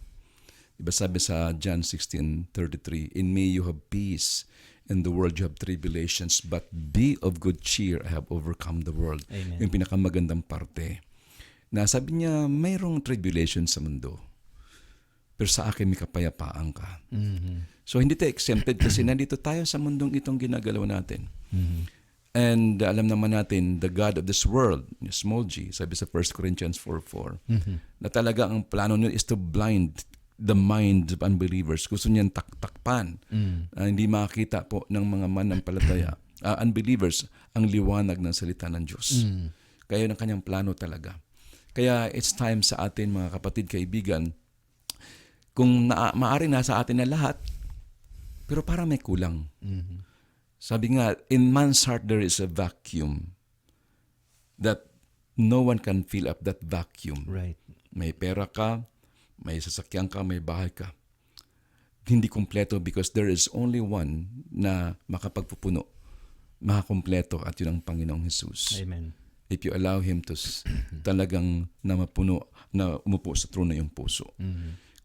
Diba sabi sa John 16:33, in me you have peace, in the world you have tribulations, but be of good cheer, I have overcome the world. Amen. Yung pinakamagandang parte. Na sabi niya, mayroong tribulation sa mundo, pero sa akin may kapayapaan ka. So hindi tayo exempted kasi nandito tayo sa mundong itong ginagalaw natin. And alam naman natin, the God of this world, small g, sabi sa 1 Corinthians 4:4, na talaga ang plano niya is to blind the minds of unbelievers. Gusto niyan takpan. Hindi makita po ng mga manampalataya, unbelievers, ang liwanag ng salita ng Diyos. Kaya yun ang kanyang plano talaga. Kaya it's time sa atin, mga kapatid, kaibigan, kung maaari nasa atin na lahat, pero parang may kulang. Sabi nga, in man's heart there is a vacuum that no one can fill up that vacuum. Right. May pera ka, may sasakyan ka, may bahay ka. Hindi kumpleto because there is only one na makapagpupuno, makakumpleto, at yun ang Panginoong Jesus. Amen. If you allow Him to talagang na mapuno, na umupo sa trono yung puso.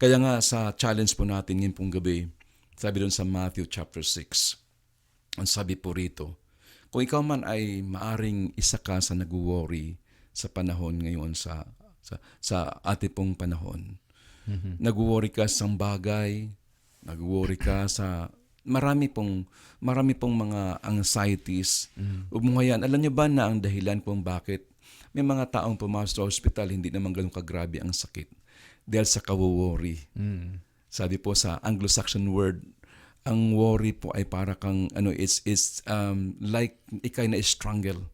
Kaya nga sa challenge po natin ngayon pong gabi, sabi doon sa Matthew chapter 6, ang sabi po rito, kung ikaw man ay maaring isa ka sa nag-worry sa panahon ngayon, sa ating pong panahon, nag-worry ka sa bagay, nag-worry ka sa marami pong mga anxieties. Umuhayan, alam niyo ba na ang dahilan kung bakit may mga taong pumasok sa hospital, hindi naman ganun kagrabe ang sakit dahil sa kawo-worry. Sabi po sa Anglo-Saxon word, ang worry po ay para kang it's like ikay na strangle.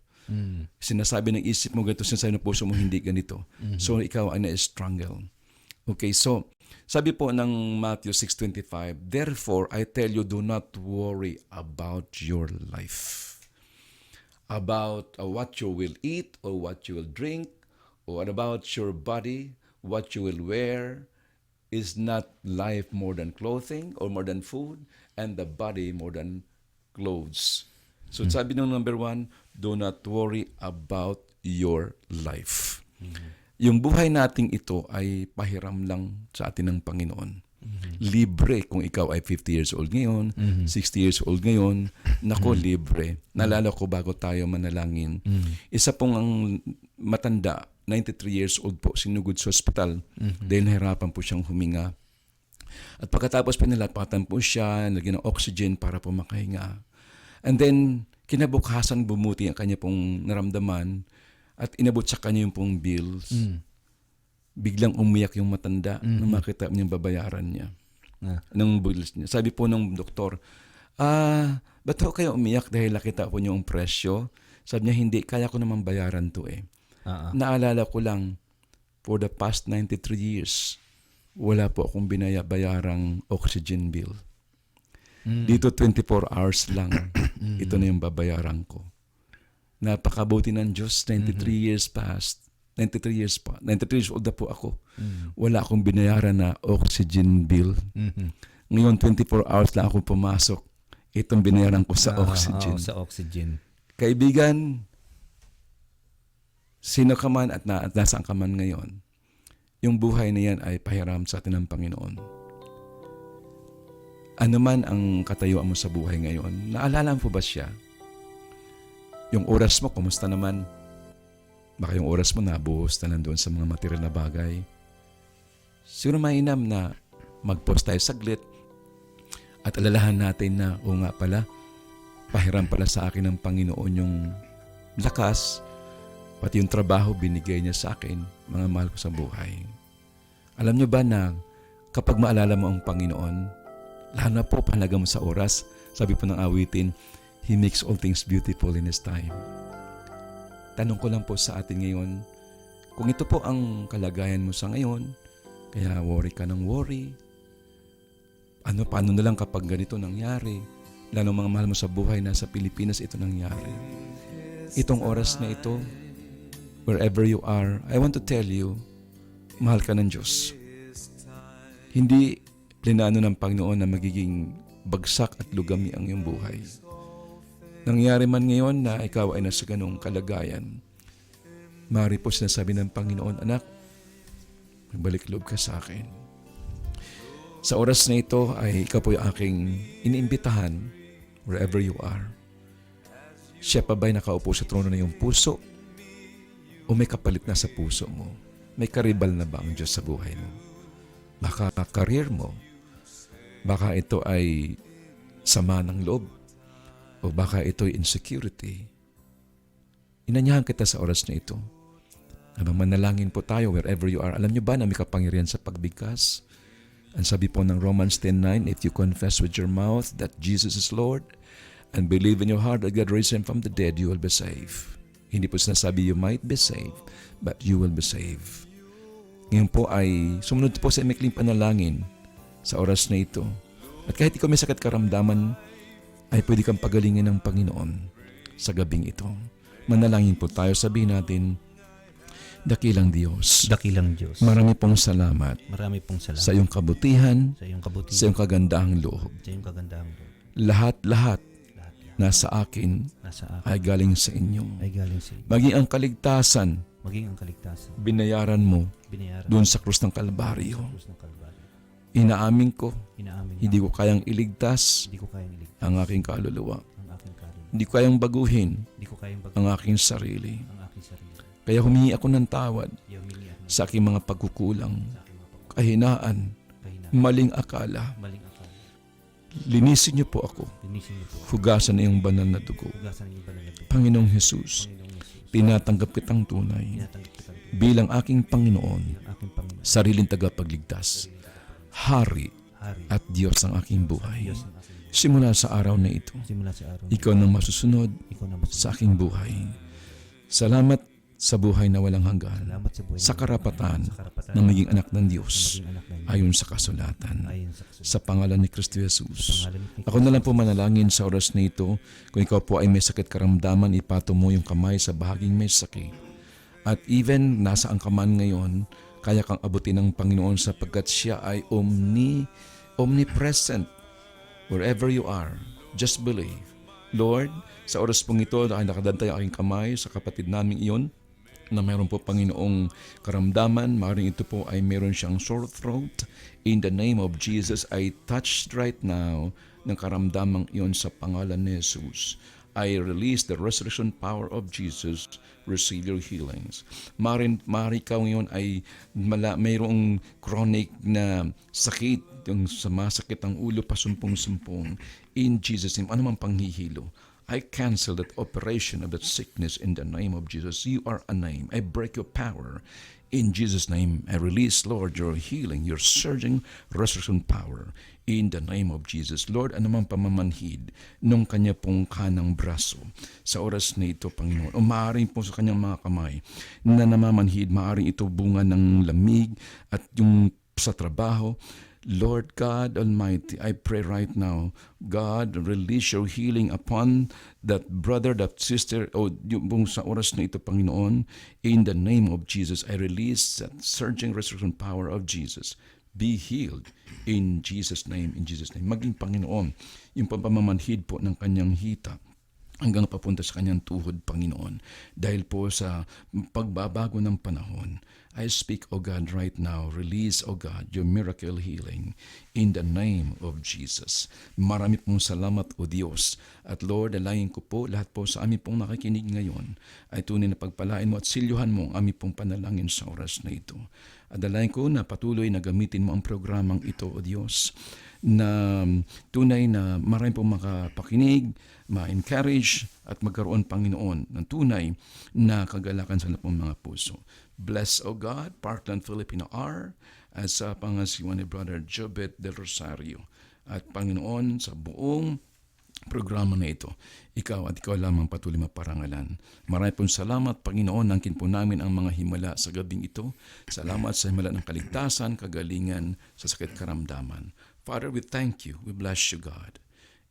Sinasabi ng isip mo ganito, sinasabi ng puso mo hindi ganito. So ikaw ay na-strangle. Okay, so sabi po ng Matthew 6:25, therefore I tell you, do not worry about your life, about what you will eat or what you will drink, or about your body, what you will wear. Is not life more than clothing or more than food, and the body more than clothes? So sabi ng number 1, do not worry about your life. yung buhay nating ito ay pahiram lang sa atin ng Panginoon. Libre kung ikaw ay 50 years old ngayon, 60 years old ngayon, nako libre. Nalala ko bago tayo manalangin, isa pong ang matanda, 93 years old po, sinugod sa ospital dahil nahirapan po siyang huminga. At pagkatapos pinalapatan po siya, lagyan ng oxygen para po makahinga. And then, kinabukasan bumuti ang kanya pong naramdaman at inabot sa kanya yung pong bills. Biglang umiyak yung matanda nung makita niya yung babayaran niya. Ng bills niya. Sabi po ng doktor, ba't ho kayo umiyak dahil nakita po niyo yung presyo? Sabi niya, hindi, kaya ko naman bayaran to eh. Naalala ko lang, for the past 93 years, wala po akong bayarang oxygen bill. Dito 24 hours lang, ito na yung babayaran ko. Napakabuti ng Diyos, 93 years past. 93 years old na po ako. Wala akong binayaran na oxygen bill. Ngayon, 24 hours lang ako pumasok. Itong binayaran ko sa oxygen. Sa oxygen. Kaibigan, sino ka man at nasaan ka man ngayon, yung buhay na yan ay pahiram sa atin ng Panginoon. Ano man ang katayuan mo sa buhay ngayon, naalala mo ba siya? Yung oras mo, kumusta naman? Baka yung oras mo nabuhos na nandoon sa mga material na bagay. Siguro mainam na mag-pause tayo saglit at alalahan natin na, o nga pala, pahiram pala sa akin ng Panginoon yung lakas, pati yung trabaho binigay niya sa akin, mga mahal ko sa buhay. Alam niyo ba na kapag maalala mo ang Panginoon, lalo na po pahalaga mo sa oras, sabi po ng awitin, He makes all things beautiful in His time. Tanong ko lang po sa atin ngayon, kung ito po ang kalagayan mo sa ngayon, kaya worry ka ng worry, paano na lang kapag ganito nangyari, lalo mga mahal mo sa buhay na sa Pilipinas ito nangyari. Itong oras na ito, wherever you are, I want to tell you, mahal ka ng Diyos. Hindi plinano ng Panginoon na magiging bagsak at lugami ang iyong buhay. Nangyari man ngayon na ikaw ay nasa ganong kalagayan, maaari po sinasabi ng Panginoon, anak, magbalik loob ka sa akin. Sa oras na ito ay ikaw po yung aking iniimbitahan wherever you are. Siya pa ba'y nakaupo sa trono na iyong puso? O may kapalit na sa puso mo? May karibal na ba ang Diyos sa buhay mo? Baka career mo? Baka ito ay sama ng loob? O baka ito'y insecurity? Inanyahan kita sa oras na ito. Habang manalangin po tayo wherever you are, alam niyo ba na may kapangyarihan sa pagbigkas? Ang sabi po ng Romans 10:9, if you confess with your mouth that Jesus is Lord and believe in your heart that God raised Him from the dead, you will be saved. Hindi po sinasabi you might be saved, but you will be saved. Ngayon po ay sumunod po sa imikling panalangin sa oras na ito. At kahit ikaw may sakit karamdaman, ay pwede kang pagalingin ng Panginoon sa gabing ito. Manalangin po tayo, sabihin natin, dakilang Diyos. Dakilang Diyos. Marami pong salamat. Marami pong salamat. Sa iyong kabutihan, Sa iyong kabutihan. sa iyong kagandahang loob. Sa iyong kagandahang loob. Lahat nasa akin Nasa akin. ay galing sa inyo. Ay galing sa iyo. Maging ang kaligtasan, Maging ang kaligtasan. binayaran mo Binayaran. doon sa krus ng Kalbaryo. Sa krus ng Kalbaryo. Inaamin ko, Inaamin hindi ko kayang iligtas Hindi ko kayang iligtas ang aking kaluluwa. ang aking karir. Hindi ko kayang baguhin Hindi ko kayang ang aking sarili. ang aking sarili. Kaya humingi ako ng tawad Humingi ako sa aking mga pagkukulang, sa aking mga kahinaan, kahinaan. maling akala. Maling akala. Linisin niyo po ako. Linisin niyo po. Hugasan na iyong banal na dugo. Hugasan niyo ba na ito? Panginoong Jesus, Panginoong Yesus. tinatanggap kitang tunay Tinatanggap kita bilang aking Panginoon, ang aking Panginoon. sariling tagapagligtas, Hari Hari. at Diyos ang aking buhay. Diyos ang aking buhay. Simula sa araw na ito, Simula sa araw. ikaw nang masusunod Ikaw na masunod. sa aking buhay. Salamat sa buhay na walang hanggan, Salamat sa buhay. sa karapatan Sa karapatan. ng maging anak ng Diyos, Maging anak ng Diyos. ayon sa kasulatan. Ayon sa kasulatan. Sa pangalan ni Kristo Jesus. Pangalan ni Kristo. Ako na lang po manalangin sa oras na ito. Kung ikaw po ay may sakit karamdaman, ipato mo yung kamay sa bahaging may sakit. At even nasa ang kaman ngayon, kaya kang abutin ng Panginoon sapagkat siya ay omnipresent. Wherever you are, just believe. Lord, sa oras pong ito, dahil nakadantay ang aking kamay sa kapatid naming iyon, na mayroon po Panginoong karamdaman, maaaring ito po ay meron siyang sore throat. In the name of Jesus, I touch right now ng karamdamang iyon sa pangalan ni Jesus. I release the resurrection power of Jesus. Receive your healings. Mari ka ngayon ay mayroong chronic na sakit, yung sumasakit ang ulo, pasumpong-sumpong. In Jesus' name, ano man panghihilo, I cancel that operation of that sickness in the name of Jesus. You are a name. I break your power. In Jesus' name, I release, Lord, your healing, your surging resurrection power. In the name of Jesus. Lord, anumang pamamanhid nung kanya pong kanang braso sa oras na ito, Panginoon. O maaaring po sa kanyang mga kamay na namamanhid, maaaring ito bunga ng lamig at yung sa trabaho. Lord God Almighty, I pray right now, God, release your healing upon that brother, that sister, o yung sa oras na ito, Panginoon. In the name of Jesus, I release that surging resurrection power of Jesus. Be healed in Jesus' name, in Jesus' name. Maging Panginoon, yung pamamanhid po ng kanyang hita, hanggang papunta sa kanyang tuhod, Panginoon. Dahil po sa pagbabago ng panahon, I speak, O God, right now, release, O God, your miracle healing in the name of Jesus. Marami pong salamat, O Diyos. At Lord, dalangin ko po, lahat po sa amin pong nakikinig ngayon, ay tunay na pagpalain mo at silyuhan mo ang aming pong panalangin sa oras na ito. At dalangin ko na patuloy na gamitin mo ang programang ito, O Diyos, na tunay na marami pong makapakinig, ma-encourage at magkaroon, Panginoon, ng tunay na kagalakan sa pong mga puso. Bless, O God, Parkland Filipino R, at sa pangasiwa ni Brother Jobet Del Rosario. At Panginoon, sa buong programa na ito, ikaw at ikaw lamang patuloy maparangalan. Marami pong salamat, Panginoon, nangkin po namin ang mga himala sa gabing ito. Salamat sa himala ng kaligtasan, kagalingan, sa sakit karamdaman. Father, we thank you. We bless you, God.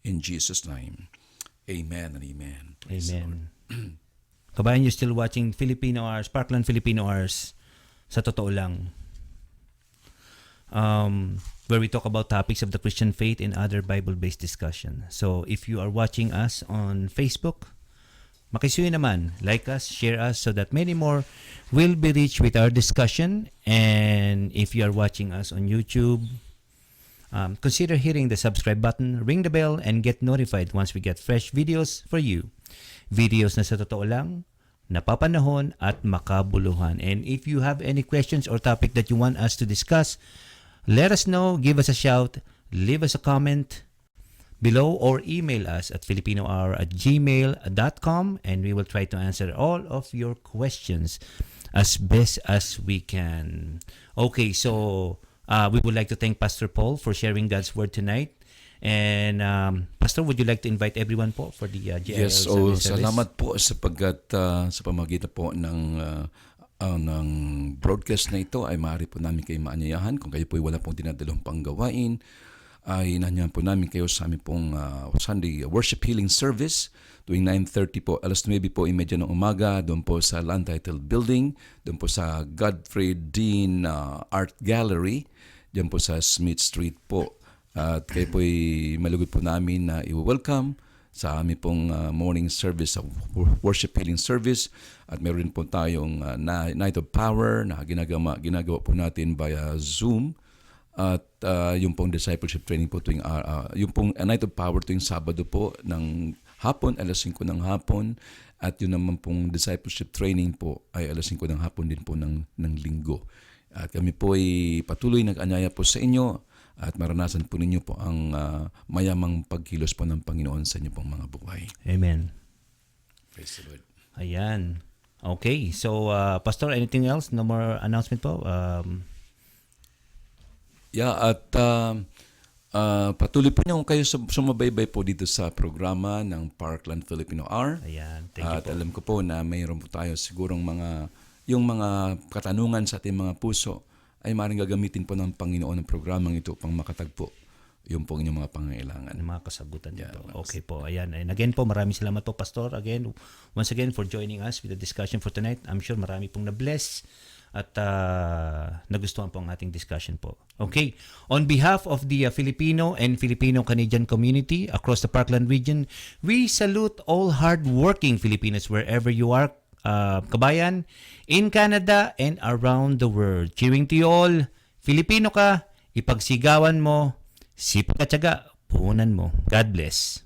In Jesus' name, amen and amen. Praise the Lord. Amen. Kabayan, you're still watching Filipino Hours, Parkland Filipino Hours. Sa totoo lang. Where we talk about topics of the Christian faith and other Bible-based discussion. So, if you are watching us on Facebook, makisuyo naman, like us, share us, so that many more will be reached with our discussion. And if you are watching us on YouTube, consider hitting the subscribe button, ring the bell, and get notified once we get fresh videos for you. Videos na sa totoo lang, napapanahon at makabuluhan. And if you have any questions or topic that you want us to discuss, let us know, give us a shout, leave us a comment below, or email us at filipinohour@gmail.com, and we will try to answer all of your questions as best as we can. Okay, so we would like to thank Pastor Paul for sharing God's Word tonight. And Pastor, would you like to invite everyone po for the GIL Yes, service? salamat po sapagkat sa pamagitan po ng broadcast na ito ay maaari po namin kayo maanyayahan. Kung kayo po ay wala pong dinadalawang panggawain, ay inanyahan po namin kayo sa aming pong Sunday Worship Healing Service tuwing 9:30 po, alas 9 po imedya ng umaga, doon po sa Land Title Building, doon po sa Godfrey Dean Art Gallery, diyan po sa Smith Street po. At kayo po ay malugod po namin na i-welcome sa aming pong morning service, worship healing service. At meron po tayong Night of Power na ginagawa po natin via Zoom. At yung pong discipleship training po tuwing yung pong Night of Power tuwing Sabado po ng hapon, alas 5 ng hapon. At yun naman pong discipleship training po ay alas 5 ng hapon din po ng linggo. At kami po ay patuloy nag-anyaya po sa inyo at maranasan po ninyo po ang mayamang pagkilos po ng Panginoon sa inyo pong mga buhay. Amen. Praise the Lord. Ayan. Okay. So, Pastor, anything else? No more announcement po? At patuloy po niyo kayo sumabaybay po dito sa programa ng Parkland Filipino R. Ayan. Thank you At po. alam ko po na mayroon po tayo sigurong mga katanungan sa ating mga puso ay maaaring gagamitin po ng Panginoon ng programang ito pang makatagpo yung po inyong mga pangailangan. Ang mga kasagutan Yeah, dito. Okay po. Ayan. And again po, maraming salamat po, Pastor. Once again, for joining us with the discussion for tonight. I'm sure marami pong na-bless at nagustuhan po ang ating discussion po. Okay. On behalf of the Filipino and Filipino-Canadian community across the Parkland region, we salute all hard-working Filipinos wherever you are kabayan in Canada and around the world. Cheering to you all. Filipino ka, ipagsigawan mo, sipag at tiyaga, puhunan mo. God bless.